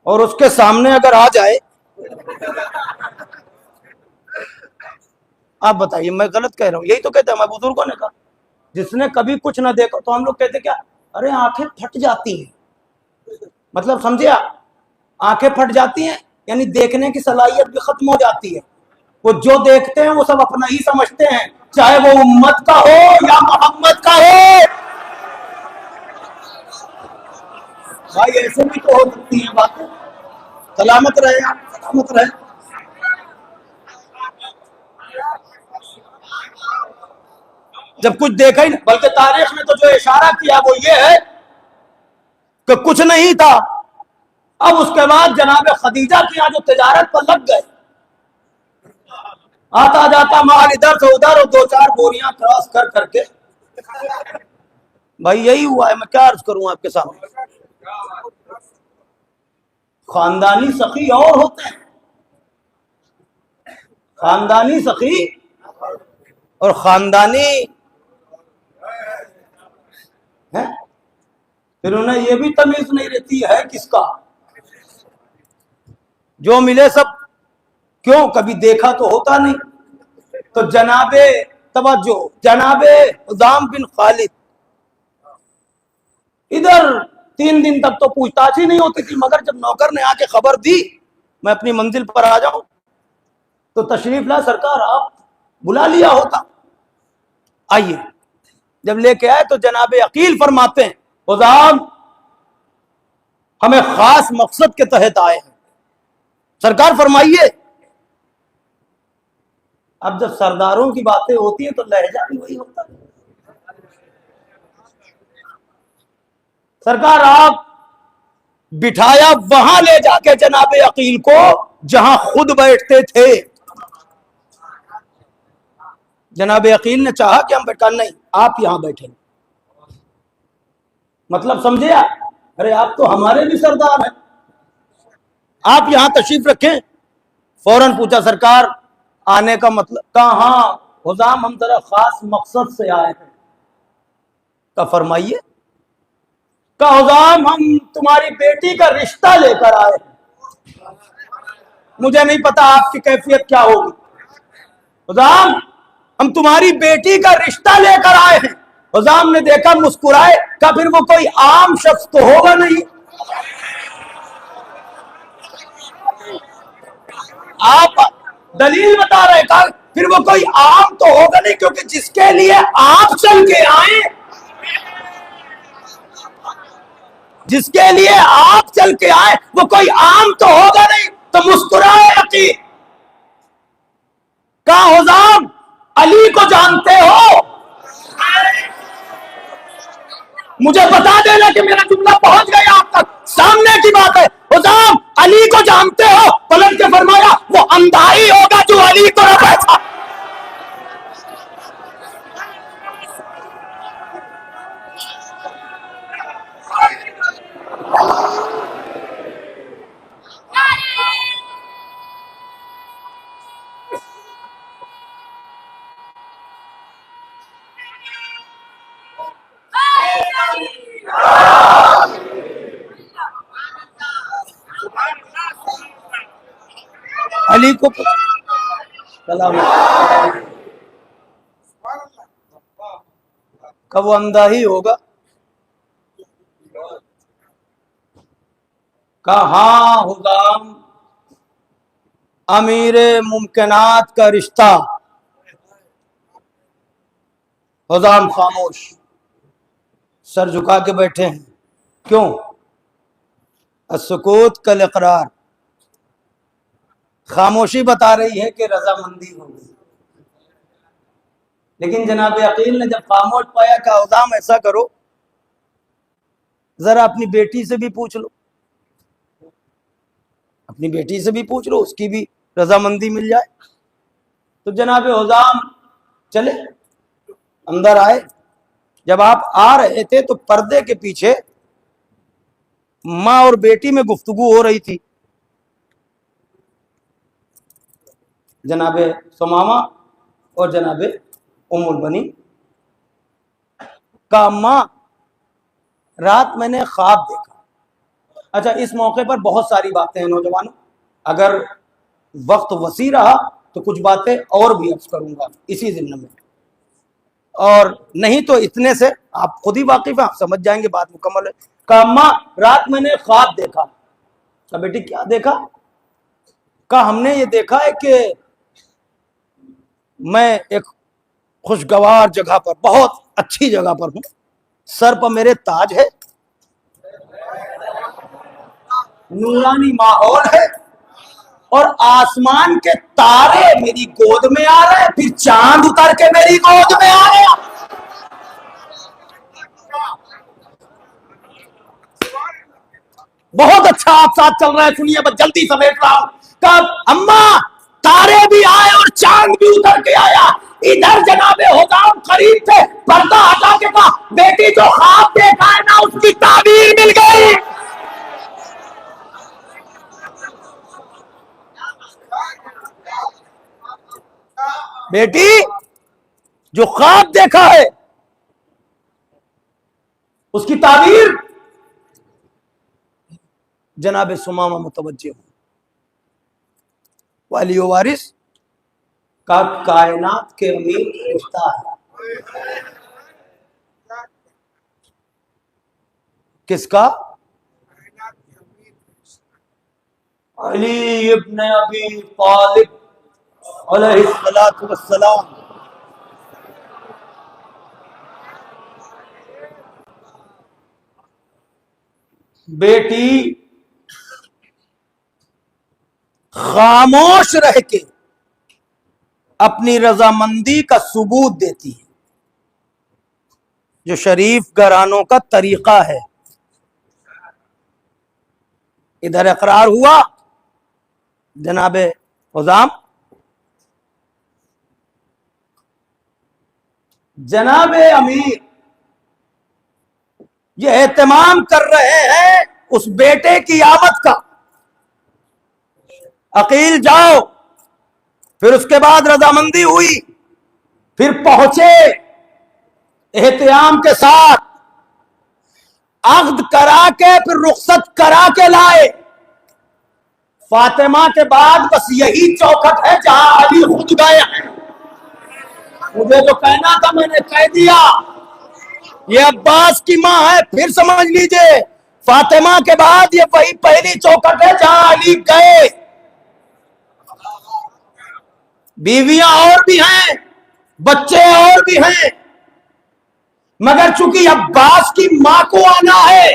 Speaker 1: और उसके सामने अगर आ जाए, आप बताइए मैं गलत कह रहा हूं? यही तो कहते हैं हमारे बुजुर्गों ने कहा, जिसने कभी कुछ ना देखा। तो हम लोग कहते क्या, अरे आंखें फट जाती हैं। मतलब समझे आप, आंखें फट जाती हैं यानी देखने की सलाहियत भी खत्म हो जाती है। वो जो देखते हैं वो सब अपना ही समझते हैं, चाहे वो उम्मत का हो या मोहम्मद का हो। भाई ऐसे भी तो हो सकती है बातें। सलामत रहे आप, सलामत रहे। जब कुछ देखा ही नहीं, बल्कि तारीख ने तो जो इशारा किया वो ये है कि कुछ नहीं था। अब उसके बाद जनाब खदीजा की यहाँ जो तिजारत पर लग गए, आता जाता माल इधर से उधर और दो चार बोरियां क्रॉस कर करके, भाई यही हुआ है। मैं क्या अर्ज करूं आपके सामने। खानदानी सखी और होते हैं, खानदानी सखी और खानदानी है। फिर उन्हें यह भी तमीज नहीं रहती है किसका, जो मिले सब, क्यों कभी देखा तो होता नहीं। तो जनाबे तवज्जो, जनाबे उदाम बिन खालिद, इधर 3 दिन तक तो पूछताछ ही नहीं होती थी, मगर जब नौकर ने आके खबर दी मैं अपनी मंजिल पर आ जाऊं, तो तशरीफ ला सरकार, आप बुला लिया होता। आइए, जब लेके आए तो जनाबे अकील फरमाते हैं, उदाम हमें खास मकसद के तहत आए हैं, सरकार फरमाइए। अब जब सरदारों की बातें होती हैं तो लहजा भी वही होता है। सरकार आप बिठाया वहां ले जाके जनाबे अकील को जहां खुद बैठते थे। जनाबे अकील ने चाहा कि हम बैठा, नहीं आप यहां बैठे। मतलब समझे आप, अरे आप तो हमारे भी सरदार हैं, आप यहां तशरीफ रखें। फौरन पूछा सरकार आने का मतलब, कहा हाँ हुजाम हम जरा खास मकसद से आए हैं। का फरमाइए। का हुजाम हम तुम्हारी बेटी का रिश्ता लेकर आए हैं। मुझे नहीं पता आपकी कैफियत क्या होगी। हुजाम हम तुम्हारी बेटी का रिश्ता लेकर आए हैं। हुजाम ने देखा, मुस्कुराए, का फिर वो कोई आम शख्स तो होगा नहीं। आप दलील बता रहे, कहा फिर वो कोई आम तो होगा नहीं, क्योंकि जिसके लिए आप चल के आए, जिसके लिए आप चल के आए वो कोई आम तो होगा नहीं। तो मुस्कुराए अकील, कहा हुजाम अली को जानते हो? मुझे बता देना कि मेरा जुमला पहुंच गया आप तक, सामने की बात है। हुजाम अली को जानते हो? पलट के फरमाया वो अंधा ही होगा जो अली को न बैठा। अली को सलाम, कब वो अंधा ही होगा। कहाँ हुदाम अमीरे मुमकिनात का रिश्ता। हुदाम खामोश, सर झुका के बैठे हैं। क्यों? अस्सुकूत कल इकरार, खामोशी बता रही है कि रजामंदी हो गई। लेकिन जनाब अकील ने जब खामोश पाया, कहा हुदाम ऐसा करो, जरा अपनी बेटी से भी पूछ लो, अपनी बेटी से भी पूछ लो, उसकी भी रजामंदी मिल जाए। तो जनाब हुदाम चले, अंदर आए। जब आप आ रहे थे तो पर्दे के पीछे माँ और बेटी में गुफ्तगू हो रही थी। जनाबे सुमामा और जनाबे उम्मुल बनी का, अम्मा रात मैंने ख्वाब देखा। अच्छा, इस मौके पर बहुत सारी बातें हैं नौजवानों, अगर वक्त वसी रहा तो कुछ बातें और भी अर्ज करूंगा इसी जिम्न में, और नहीं तो इतने से आप खुद ही वाकिफ हैं, आप समझ जाएंगे, बात मुकम्मल है। कहा अम्मा रात मैंने ख्वाब देखा। कहा बेटी क्या देखा? कहा हमने ये देखा है कि मैं एक खुशगवार जगह पर, बहुत अच्छी जगह पर हूं, सर पर मेरे ताज है, नूरानी माहौल है, और आसमान के तारे मेरी गोद में आ रहे हैं, फिर चांद उतर के मेरी गोद में आ रहे हैं। बहुत अच्छा आप साथ चल रहा है, सुनिए बस जल्दी समेट रहा हूं। कब अम्मा तारे भी आए और चांद भी उतर के आया। इधर जनाबे हुदाम करीब थे, पर्दा हटा के कहा बेटी जो ख्वाब देखा है ना उसकी ताबीर मिल गई। बेटी जो ख्वाब देखा है उसकी ताबीर। जनाबे सुमामा मुतवज्जे हो, वाली वारिस का कायनात के अमीर रिश्ता है। किसका? अली इब्न अबी तालिब अलैहिस्सलातु वस्सलाम। बेटी खामोश रह के अपनी रजामंदी का सबूत देती है, जो शरीफ घरानों का तरीका है। इधर इकरार हुआ, जनाबे हुदाम जनाबे अमीर ये एहतमाम कर रहे हैं उस बेटे की आमद का। अकील जाओ, फिर उसके बाद रजामंदी हुई, फिर पहुंचे एहतियाम के साथ, अक्द करा के फिर रुखसत करा के लाए। फातिमा के बाद बस यही चौखट है जहां अली खुद गए हैं। मुझे जो कहना था मैंने कह दिया। ये अब्बास की मां है, फिर समझ लीजिए, फातिमा के बाद ये वही पहली चौखट है जहां अली गए। बीवियां और भी हैं, बच्चे और भी हैं, मगर चूंकि अब्बास की मां को आना है,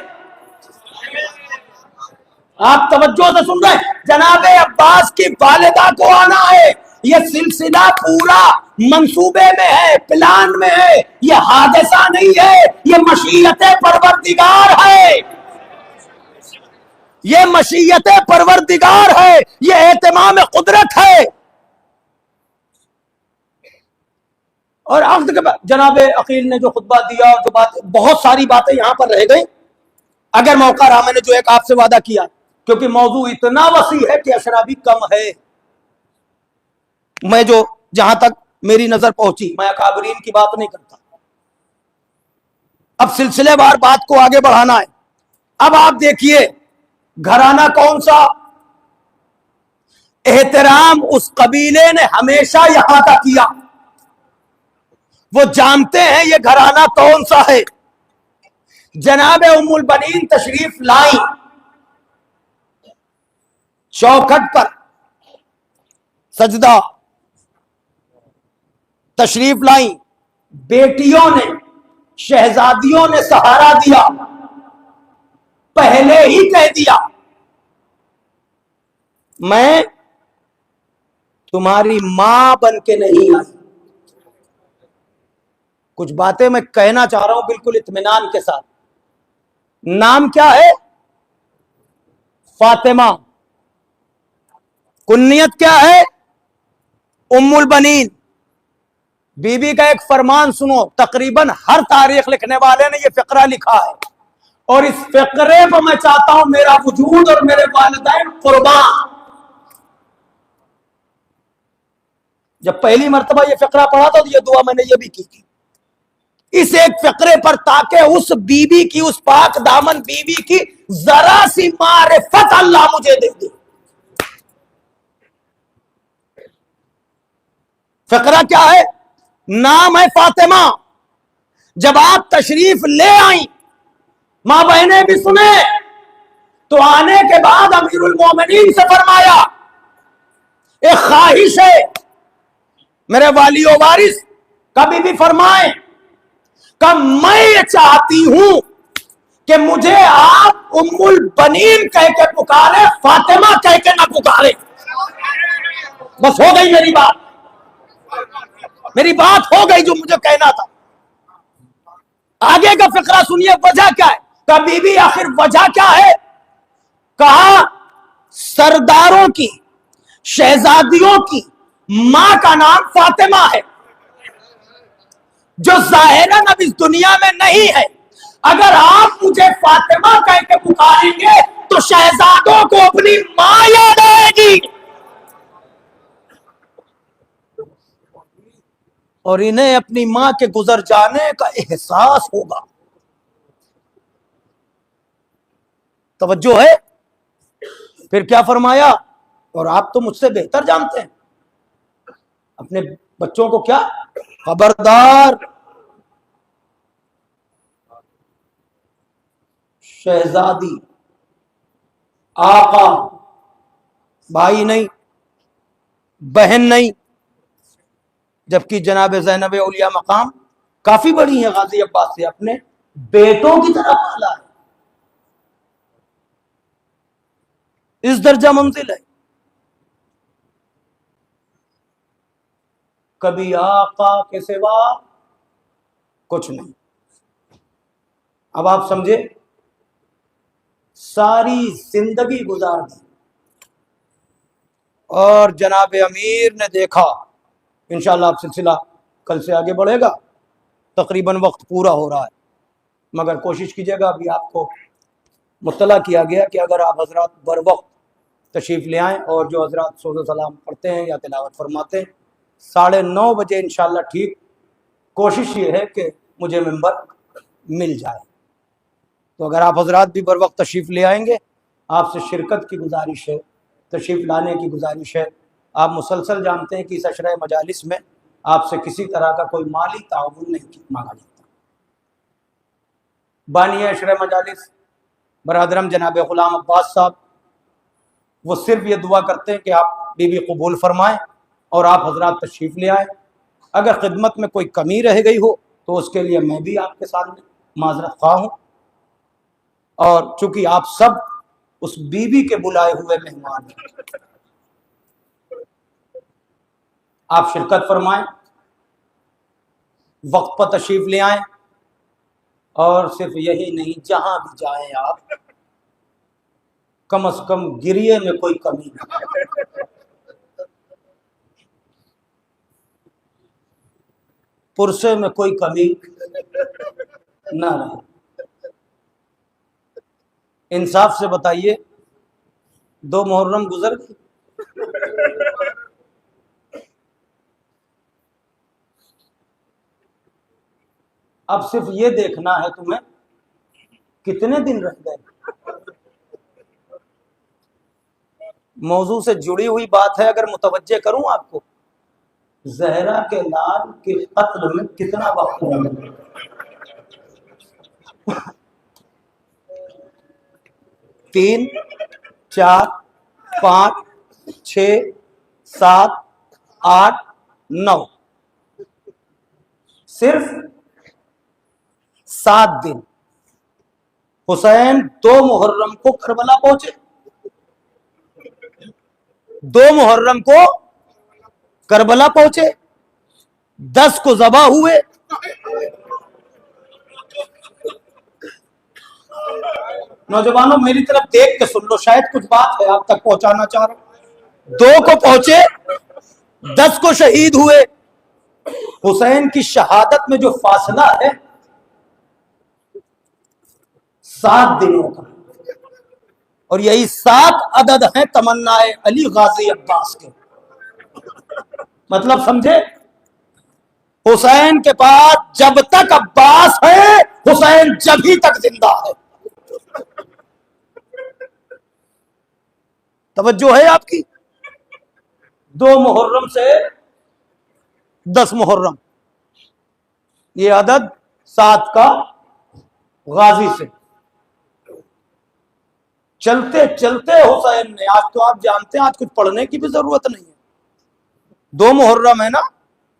Speaker 1: आप तवज्जो से सुन रहे, जनाबे अब्बास की वालिदा को आना है। यह सिलसिला पूरा मंसूबे में है, प्लान में है, यह हादसा नहीं है, यह मशीयत परवरदिगार है, यह मशीयत परवरदिगार है, यह एहतमाम कुदरत है। और अक्द के बाद जनाबे अकील ने जो खुतबा दिया, और जो बात, बहुत सारी बातें यहां पर रह गई। अगर मौका रहा, मैंने जो एक आपसे वादा किया, क्योंकि मौजू इतना वसी है कि अशरा भी कम है, मैं जो जहां तक मेरी नजर पहुंची, मैं अकाबरीन की बात नहीं करता। अब सिलसिलेवार बात को आगे बढ़ाना है। अब आप देखिए घराना कौन सा? एहतराम उस कबीले ने हमेशा यहां का किया। वो जानते हैं ये घराना कौन सा है। जनाब उम्मुल बनीन तशरीफ लाई, चौखट पर सजदा तशरीफ लाई, बेटियों ने, शहजादियों ने सहारा दिया, पहले ही कह दिया मैं तुम्हारी मां बन के नहीं आई। कुछ बातें मैं कहना चाह रहा हूं बिल्कुल इत्मीनान के साथ। नाम क्या है? फातिमा। कुन्नियत क्या है? उम्मुल बनीन। बीबी का एक फरमान सुनो, तकरीबन हर तारीख लिखने वाले ने यह फिक्रा लिखा है, और इस फिक्रे पर मैं चाहता हूं मेरा वजूद और मेरे वालिदैन कुर्बान। जब पहली मर्तबा यह फिक्रा पढ़ा था तो यह दुआ मैंने यह भी की थी, इस एक फिक्रे पर, ताकि उस बीबी की, उस पाक दामन बीबी की जरा सी मारिफत अल्लाह मुझे दे दे। फिक्रा क्या है? नाम है फातिमा। जब आप तशरीफ ले आई, मां बहने भी सुने, तो आने के बाद अमीरुल मोमिनीन से फरमाया, एक ख्वाहिश है मेरे वाली और वारिस कभी भी फरमाए, कब मैं ये चाहती हूं कि मुझे आप उम्मुल बनीन कह के पुकारे, फातिमा कह के ना पुकारे। बस हो गई मेरी बात, मेरी बात हो गई जो मुझे कहना था। आगे का फिक्रा सुनिए, वजह क्या है? कहा बीबी आखिर वजह क्या है? कहा सरदारों की, शहजादियों की मां का नाम फातिमा है, जो जाहिरन अब इस दुनिया में नहीं है। अगर आप मुझे फातिमा कह के पुकारेंगे तो शहजादों को अपनी मां याद आएगी, और इन्हें अपनी मां के गुजर जाने का एहसास होगा। तवज्जो है? फिर क्या फरमाया, और आप तो मुझसे बेहतर जानते हैं, अपने बच्चों को क्या, खबरदार शहजादी, आका, भाई नहीं, बहन नहीं, जबकि जनाब ज़ैनब औलिया मकाम काफी बड़ी है, गाजी अब्बास से अपने बेटों की तरह पाला है, इस दर्जा मंजिल है। कभी आका के सिवा कुछ नहीं। अब आप समझे, सारी जिंदगी गुजार दी, और जनाब अमीर ने देखा, इंशाल्लाह अब सिलसिला कल से आगे बढ़ेगा, तकरीबन वक्त पूरा हो रहा है, मगर कोशिश कीजिएगा, अभी आपको मुत्तला किया गया कि अगर आप हजरात बर वक्त तशरीफ़ ले आएँ, और जो हजरात सोज़ो सलाम पढ़ते हैं या तिलावत फरमाते हैं, 9:30 बजे इंशाल्लाह ठीक, कोशिश ये है कि मुझे मेंबर मिल जाए। तो अगर आप हजरात भी बर वक्त तशरीफ़ ले आएंगे, आपसे शिरकत की गुजारिश है, तशरीफ़ लाने की गुजारिश है। आप मुसलसल जानते हैं कि इस अशरा मजालिस में आपसे किसी तरह का कोई माली ताउन नहीं मांगा जाता। बानी अशरा मजालिस बरदरम जनाब ग़ुलाम अब्बास साहब, वो सिर्फ ये दुआ करते हैं कि आप बीबी कबूल फरमाएँ और आप हजरात तशरीफ़ ले आएँ। अगर खिदमत में कोई कमी रह गई हो तो उसके लिए मैं भी आपके सामने माजरत ख्वाह हूँ, और चूंकि आप सब उस बीबी के बुलाए हुए मेहमान हैं, आप शिरकत फरमाएं, वक्त पर तशरीफ ले आएं, और सिर्फ यही नहीं, जहां भी जाएं आप कम से कम गिरिए में कोई कमी नहीं, पुरसे में कोई कमी ना रहे। इंसाफ से बताइए, 2 मुहर्रम गुजर गई, अब सिर्फ ये देखना है तुम्हें कितने दिन रह गए। मौजू से जुड़ी हुई बात है, अगर मुतवज्जे करूं आपको, जहरा के लाल के कत्ल में कितना वक्त लगा? 3, 4, 5, 6, 7, 8, 9, सिर्फ 7 दिन। हुसैन 2 मुहर्रम को करबला पहुंचे, 2 मुहर्रम को करबला पहुंचे, 10 को ज़बह हुए। नौजवानों मेरी तरफ देख के सुन लो, शायद कुछ बात है आप तक पहुंचाना चाह रहा हूं। 2 को पहुंचे, 10 को शहीद हुए। हुसैन की शहादत में जो फासला है 7 दिनों का, और यही 7 अदद हैं तमन्नाए अली गाजी अब्बास के। मतलब समझे, हुसैन के पास जब तक अब्बास है, हुसैन जब ही तक जिंदा है। तवज्जो है आपकी? 2 मुहर्रम से 10 मुहर्रम, ये अदद 7 का गाजी से। चलते चलते हुसैन ने, आज तो आप जानते हैं आज कुछ पढ़ने की भी जरूरत नहीं है, 2 मुहर्रम है ना,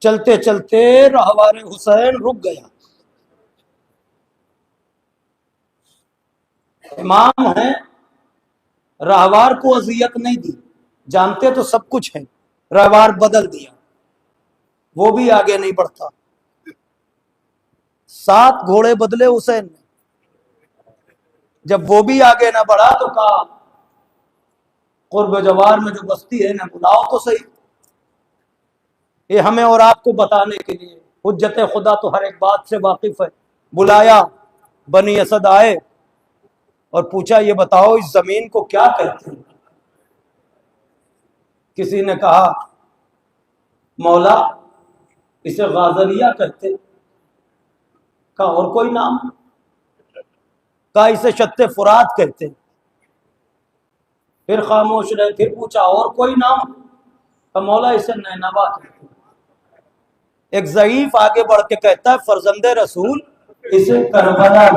Speaker 1: चलते चलते रहवारे हुसैन रुक गया। इमाम है, रहवार को अजियत नहीं दी, जानते तो सब कुछ है, रहवार बदल दिया, वो भी आगे नहीं बढ़ता। 7 घोड़े बदले हुसैन ने, जब वो भी आगे ना बढ़ा तो कहा कुर्ब जवार में जो बस्ती है ना, बुलाओ तो सही। ये हमें और आपको बताने के लिए, हुज्जत खुदा तो हर एक बात से वाकिफ है। बुलाया, बनी असद आए और पूछा ये बताओ इस जमीन को क्या कहते हैं? किसी ने कहा मौला इसे गाजरिया कहते। कहा और कोई नाम? कहा इसे शत्ते फुरात कहते। फिर खामोश रहे, फिर पूछा और कोई नाम? कहा मौला इसे नैनवा कहते। एक ज़ईफ आगे बढ़ के कहता है फरजंदे रसूल इसे करबला।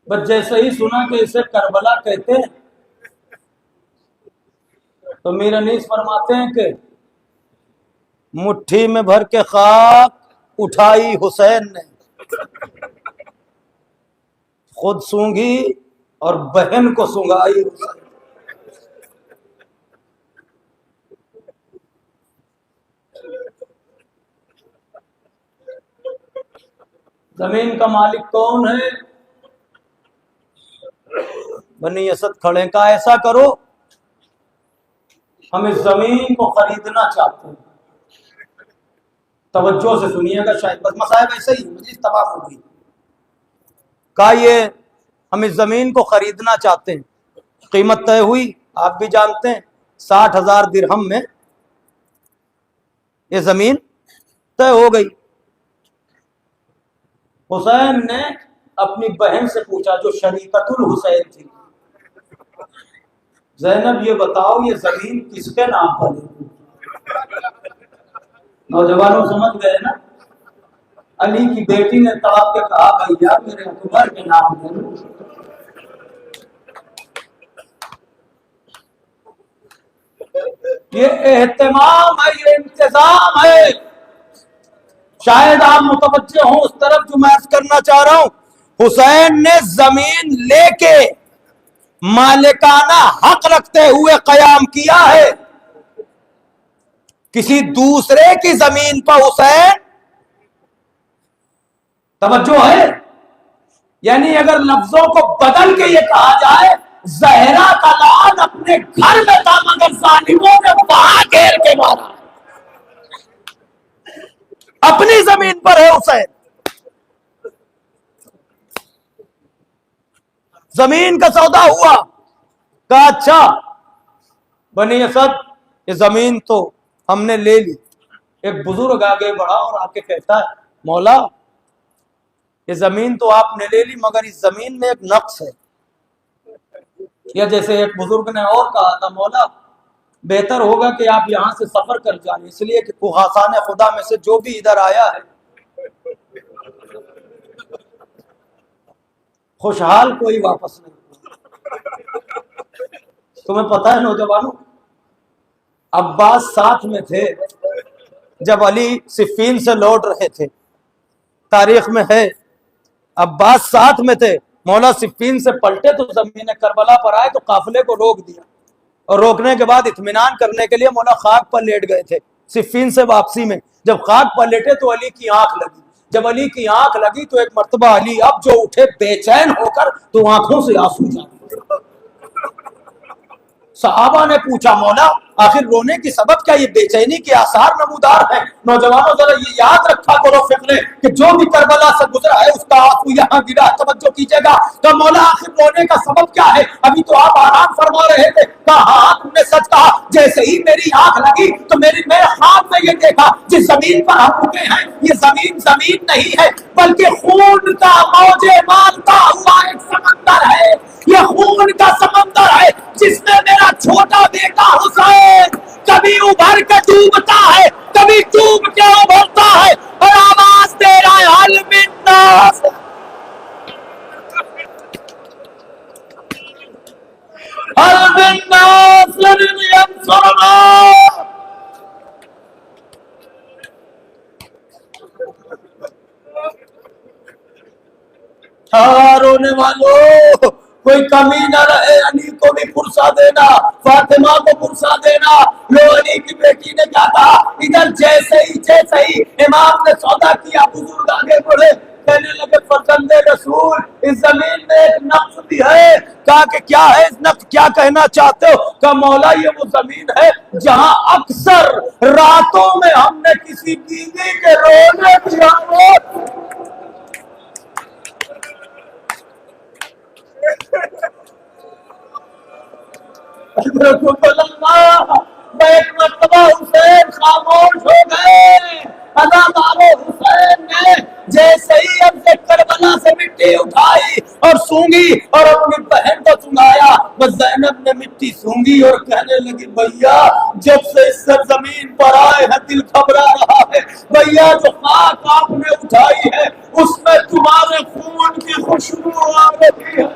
Speaker 1: बस जैसे ही सुना कि इसे करबला कहते हैं तो मीर अनीस फरमाते हैं कि मुट्ठी में भर के खाक उठाई हुसैन ने, खुद सूंघी और बहन को सूंघाई। जमीन का मालिक कौन है? बनी असद खड़े। का ऐसा करो, हम इस जमीन को खरीदना चाहते हैं। तवज्जो से सुनिएगा, शायद बस मसाइब ऐसे ही मजलिस तबाह हो गई। का ये हम इस जमीन को खरीदना चाहते हैं। कीमत तय हुई, आप भी जानते हैं 60,000 दिरहम में ये जमीन तय हो गई। हुसैन ने अपनी बहन से पूछा जो शरीकतुल हुसैन थी, ज़ैनब ये बताओ ये जमीन किसके नाम पर है? नौजवानों समझ गए ना? अली की बेटी ने तड़प के कहा भैया मेरे अकबर के नाम पर। ये एहतमाम है, ये इंतजाम है। शायद आप मुतवज्जे हो उस तरफ जो मैं अर्ज करना चाह रहा हूं। हुसैन ने जमीन लेके मालिकाना हक रखते हुए कयाम किया है। किसी दूसरे की जमीन पर हुसैन, तवज्जो है, यानी अगर लफ्जों को बदल के ये कहा जाए जहरा का लाल अपने घर में था मगर जालिमों ने वहां घेर के मारा। अपनी जमीन पर है हुसैन। जमीन का सौदा हुआ, कहा अच्छा बनी असद ये जमीन तो हमने ले ली, एक बुजुर्ग आगे बढ़ा और आके कहता है, मौला ये जमीन तो आपने ले ली मगर इस जमीन में एक नक्स है। या जैसे एक बुजुर्ग ने और कहा था, मौला बेहतर होगा कि आप यहाँ से सफर कर जाएं, इसलिए कि कुहासान खुदा में से जो भी इधर आया है खुशहाल कोई वापस नहीं। तुम्हें पता है नौजवानों, अब्बास साथ में थे जब अली सिफीन से लौट रहे थे। तारीख में है अब्बास साथ में थे, मौला सिफीन से पलटे तो जमीन करबला पर आए तो काफिले को रोक दिया और रोकने के बाद इत्मीनान करने के लिए मौला खाक पर लेट गए थे। सिफीन से वापसी में जब खाक पर लेटे तो अली की आंख लगी। जब अली की आंख लगी तो एक मर्तबा अली अब जो उठे बेचैन होकर तो आंखों से आंसू जा रहे। सहाबा ने पूछा, मौला आखिर रोने की सबब क्या? ये बेचैनी के आसार नमूदार है। नौजवानों जरा ये याद रखा करो फिक्रे कि जो भी करबला से गुजरा है उसका आंसू यहाँ गिरा। तवज्जो कीजिएगा। तो मौला आखिर रोने का सबब क्या है? अभी तो आप आराम फरमा रहे थे। कहा हाँ तुमने सच कहा, जैसे ही मेरी आंख लगी तो मेरे ख्वाब में ये देखा जिस जमीन पर हम रुके हैं ये जमीन जमीन नहीं है बल्कि खून का मौजे मारता हुआ एक समंदर है। ये खून का समंदर है जिसमें मेरा छोटा बेटा हुसैन कभी उभर के डूबता है, कभी डूब के उभरता है और आवाज दे रहा है हल मिन नास, हल मिन नास लन यंसुरना। रोने वालों कोई कमी न रहे, अली को भी पुरसा देना, फातिमा को पुरसा देना। लो अली की बेटी ने क्या कहा, इधर जैसे ही इमाम ने सौदा किया, बुजुर्ग आगे बढ़े, कहने लगे फरजंदे रसूल इस जमीन में एक नक्श भी है। कहा कि क्या है इस नक्श, क्या कहना चाहते हो? कहा मौला ये वो जमीन है जहां अक्सर रातों में हमने किसी बीवी के रोने की आवाज एक मर्तबा हुसैन खामोश हो गए। अदादारो हुसैन ने जैसे ही हमसे करबला से मिट्टी उठाई और सूंघी और अपनी बहन को सुनाया, बस ज़ैनब ने मिट्टी सूंघी और कहने लगी भैया जब से इस जमीन पर आए हैं दिल घबरा रहा है। भैया जो खाक आपने उठाई है उसमें तुम्हारे खून की खुशबू आ रही है।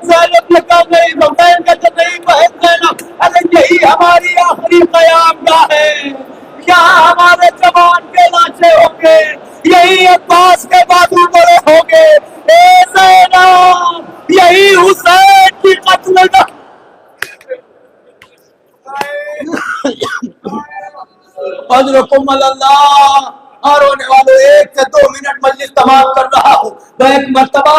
Speaker 1: ज़ैनब ने कहा नहीं, हुसैन कहते नहीं बहन ज़ैनब, अरे यही हमारी आखिरी क़यामगाह है, यहाँ हमारे जवान के लाशें होंगे, यही अब्बास के बाजू बड़े होंगे। ए ज़ैनब यही हुसैन की कत्लगाह। और होने वालों 1 से 2 मिनट मजलिस तमाम कर रहा हूँ। तो एक मर्तबा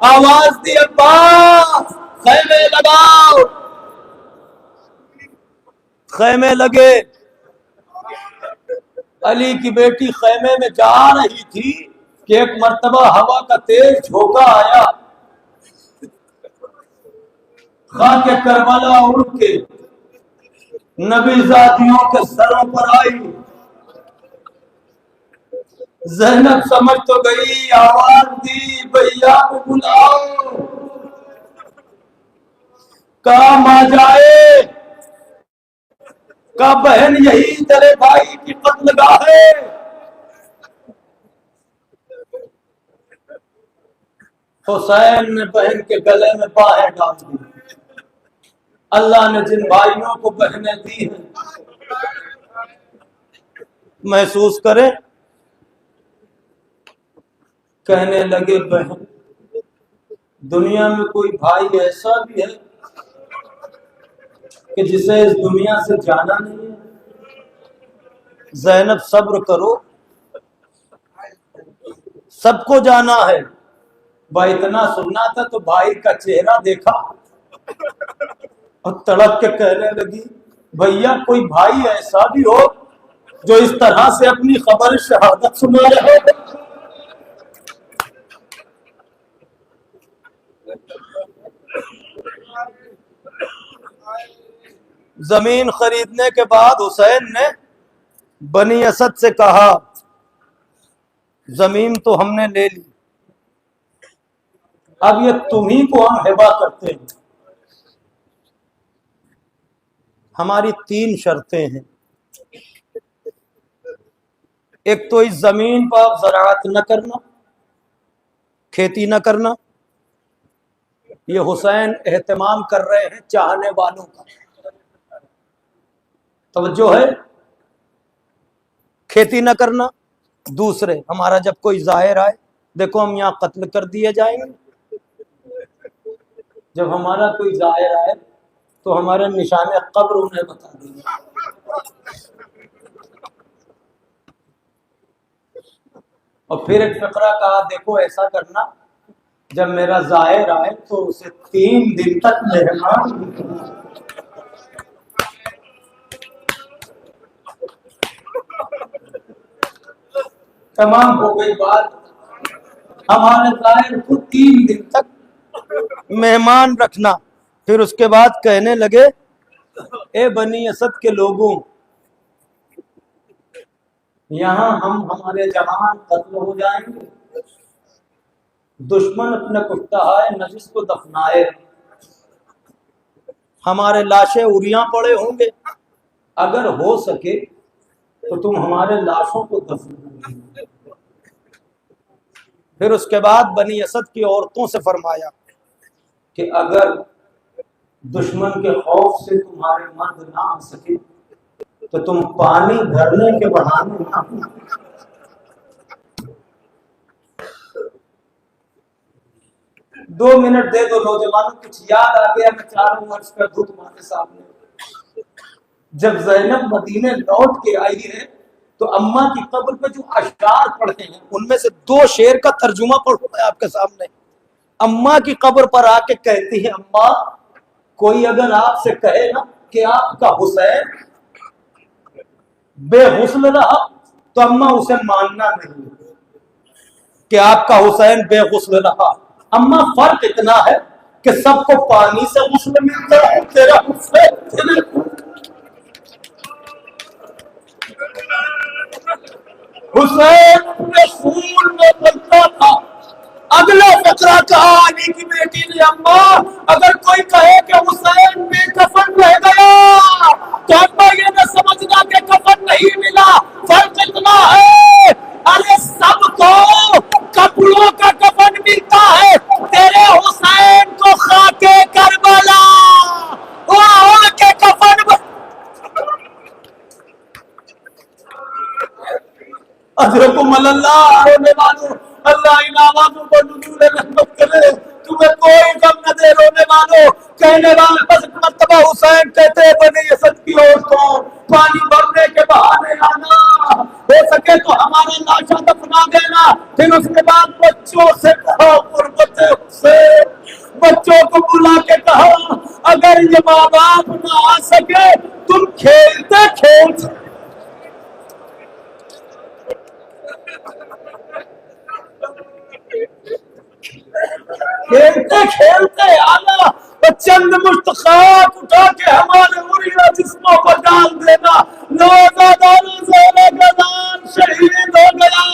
Speaker 1: आवाज दी अब्बास खैमे लगाओ। खैमे लगे। अली की बेटी खैमे में जा रही थी कि एक मर्तबा हवा का तेज झोंका आया, खाके करबला उड़ के नबीजादियों के सरों पर आई। ज़ैनब समझ तो गई, आवाज दी भैया को बुलाओ। कहा मां जाए, कहा बहन यही तेरे भाई की कत्लगाह है। हुसैन ने बहन के गले में बाहें डाल दी। अल्लाह ने जिन भाइयों को बहनें दी हैं महसूस करें। कहने लगे बहन दुनिया में कोई भाई ऐसा भी है कि जिसे इस दुनिया से जाना नहीं है? ज़ैनब सब्र करो, सबको जाना है। भाई इतना सुनना था तो भाई का चेहरा देखा और तड़प के कहने लगी भैया कोई भाई ऐसा भी हो जो इस तरह से अपनी खबर शहादत सुना रहे हो? जमीन खरीदने के बाद हुसैन ने बनी असद से कहा, जमीन तो हमने ले ली, अब ये तुम्ही को हम हिबा करते हैं। हमारी 3 शर्तें हैं। एक तो इस जमीन पर ज़राअत न करना, खेती न करना। ये हुसैन एहतमाम कर रहे हैं चाहने वालों का। तवज्जो है, खेती न करना। दूसरे, हमारा जब कोई जाहिर आए, देखो हम यहाँ कत्ल कर दिए जाएंगे। जब हमारा कोई जाहिर आए तो हमारे निशाने कब्र उन्हें बता देंगे। और फिर एक फकरा कहा, देखो ऐसा करना, जब मेरा जाहिर आए तो उसे 3 दिन तक मेहमान। तमाम हो गई बात। हमारे जाहिर को 3 दिन तक मेहमान रखना। फिर उसके बाद कहने लगे, ए बनी असद के लोगों, यहां हम हमारे जवान कत्ल हो जाएंगे, दुश्मन अपने कुफ्ताहाए नजिस को दफनाए, हमारे लाशें उरियां पड़े होंगे, अगर हो सके तो तुम हमारे लाशों को दफना। फिर उसके बाद बनी असद की औरतों से फरमाया कि अगर दुश्मन के खौफ से तुम्हारे मर्द ना आ सके तो तुम पानी भरने के बहाने ना। 2 मिनट दे दो नौजवानों, कुछ याद आ गया, मैं चारों वर्ष कर दूं तुम्हारे सामने। जब जैनब मदीने लौट के आई है तो अम्मा की कब्र पे जो अशआर पढ़े हैं उनमें से 2 शेर का तर्जुमा पढ़ूं मैं आपके सामने। अम्मा की कब्र पर आके कहती है, अम्मा कोई अगर आपसे कहे ना कि आपका हुसैन बेहुस्न रहा तो अम्मा उसे मानना नहीं कि आपका हुसैन बेहुस्न रहा। अम्मा फर्क इतना है कि सबको पानी से हुस्न मिलता है, तेरा हुसैन अपने खून में बनता था। अगला फकरा कहा अली की बेटी ने, अम्मा अगर कोई कहे कि हुसैन बेकफन रह गया तो अम्मा ये न समझना कि कफन नहीं मिला, फर्क इतना है, अरे सबको कपड़ों का कफन मिलता है, तेरे हुसैन को खाके करबला वो के कफन। अजरकुम अल्लाह, रोने वालों, अल्लाह इन आवाज़ों को नज़ूर रहमत करे, तुम्हें कोई गम न दे रोने वालों। कहने वाले बस मर्तबा हुसैन कहते बनी असद की औरतों, पानी भरने के बहाने आना, हो सके तो हमारा लाशा दफना देना। फिर उसके बाद बच्चों से कहा, गुर्बत हुसैन, बच्चों को बुला के कहा, अगर ये माँ बाप न आ सके तुम खेलते खेलते खेलते खेलते आना, चंद मुश्त खाक उठा के हमारे मुरीदा जिस्मों पर डाल देना। शहीद हो गया,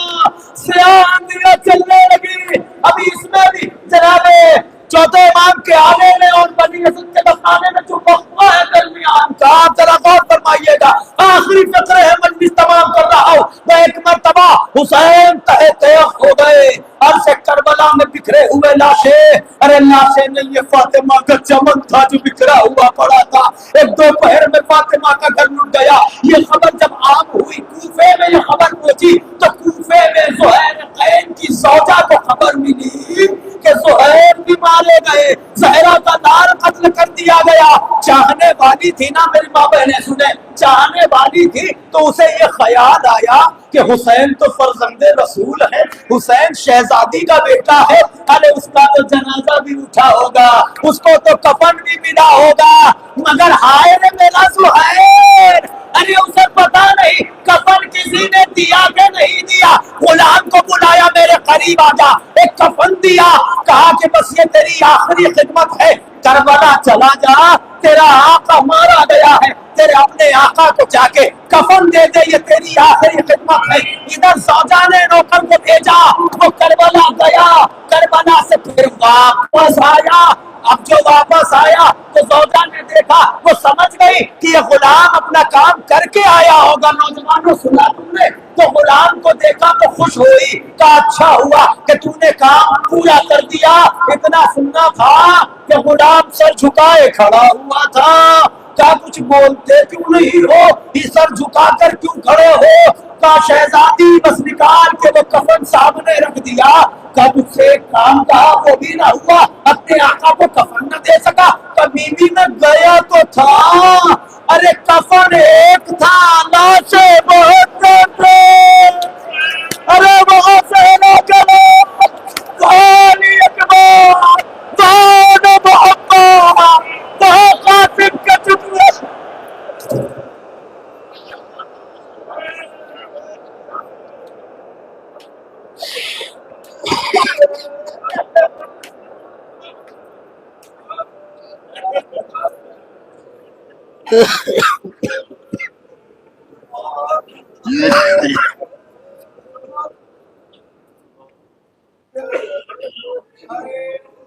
Speaker 1: सियान दिया चलने लगी। अभी इसमें भी जनाबे चौथे इमाम के आने में और बनी असद के बखाने में जो वक्फा है दरमियान का, आप जरा गौर फरमाइएगा। आखिरी फकरे है, मजलिस तमाम कर रहा हूँ। मैं एक मर्तबा हुसैन तहे तयख हो गए, अर्श करबला में बिखरे हुए लाशें, अरे लाशें नहीं, ये फातिमा का चमन था जो बिखरा हुआ पड़ा था। एक दोपहर में फातिमा का घर लुट गया। ये खबर जब आम हुई, कूफे में ये खबर पहुंची तो कूफे में ज़ुहैर कैन की ज़ौजा को खबर मिली कि ज़ुहैर भी मारे गए, ज़हरा का दार कत्ल कर दिया गया। चाहने वाली थी ना, मेरी माँ बहनें सुने, चाहने वाली थी तो उसे ये ख्याल आया कि हुसैन तो फर्जंदे रसूल है, हुसैन शहजादी का बेटा है, अरे उसका तो जनाजा भी उठा होगा, उसको तो कफन भी मिला होगा। मगर हाय रे मेरा ज़ुहैर, अरे उसे पता नहीं कफन किसी ने दिया कि नहीं दिया। गुलाम को बुलाया, मेरे करीब आजा, एक कफन दिया, कहा कि बस ये तेरी आखिरी खिदमत है, करबला चला जा,
Speaker 2: तेरा आका मारा गया है, तेरे अपने आका को जाके कफन दे दे, ये तेरी आखिरी खिदमत है। इधर सौजा ने नौकर को भेजा, वो करबला गया, करबला से फिर वापस आया। अब जो वापस आया तो सौजा ने देखा, वो समझ गई कि ये गुलाम अपना काम करके आया होगा। नौजवानों सुना तुमने? तो गुलाम को देखा तो खुश हुई, कहा अच्छा हुआ कि तूने काम पूरा कर दिया। इतना सुनना था कि गुलाम सर झुकाए खड़ा हुआ था। क्या कुछ बोलते क्यों नहीं हो, ये सर झुकाकर क्यों खड़े हो? का शहजादी बस निकाल के वो कफन सामने रख दिया। का तुझसे एक काम कहा वो भी ना हुआ, अपने आका को कफन न दे सका? का बीवी में गया तो था, अरे कफन एक था, लाशें बहुत थे। अरे बहुत से लोग कासिम के टुकड़े।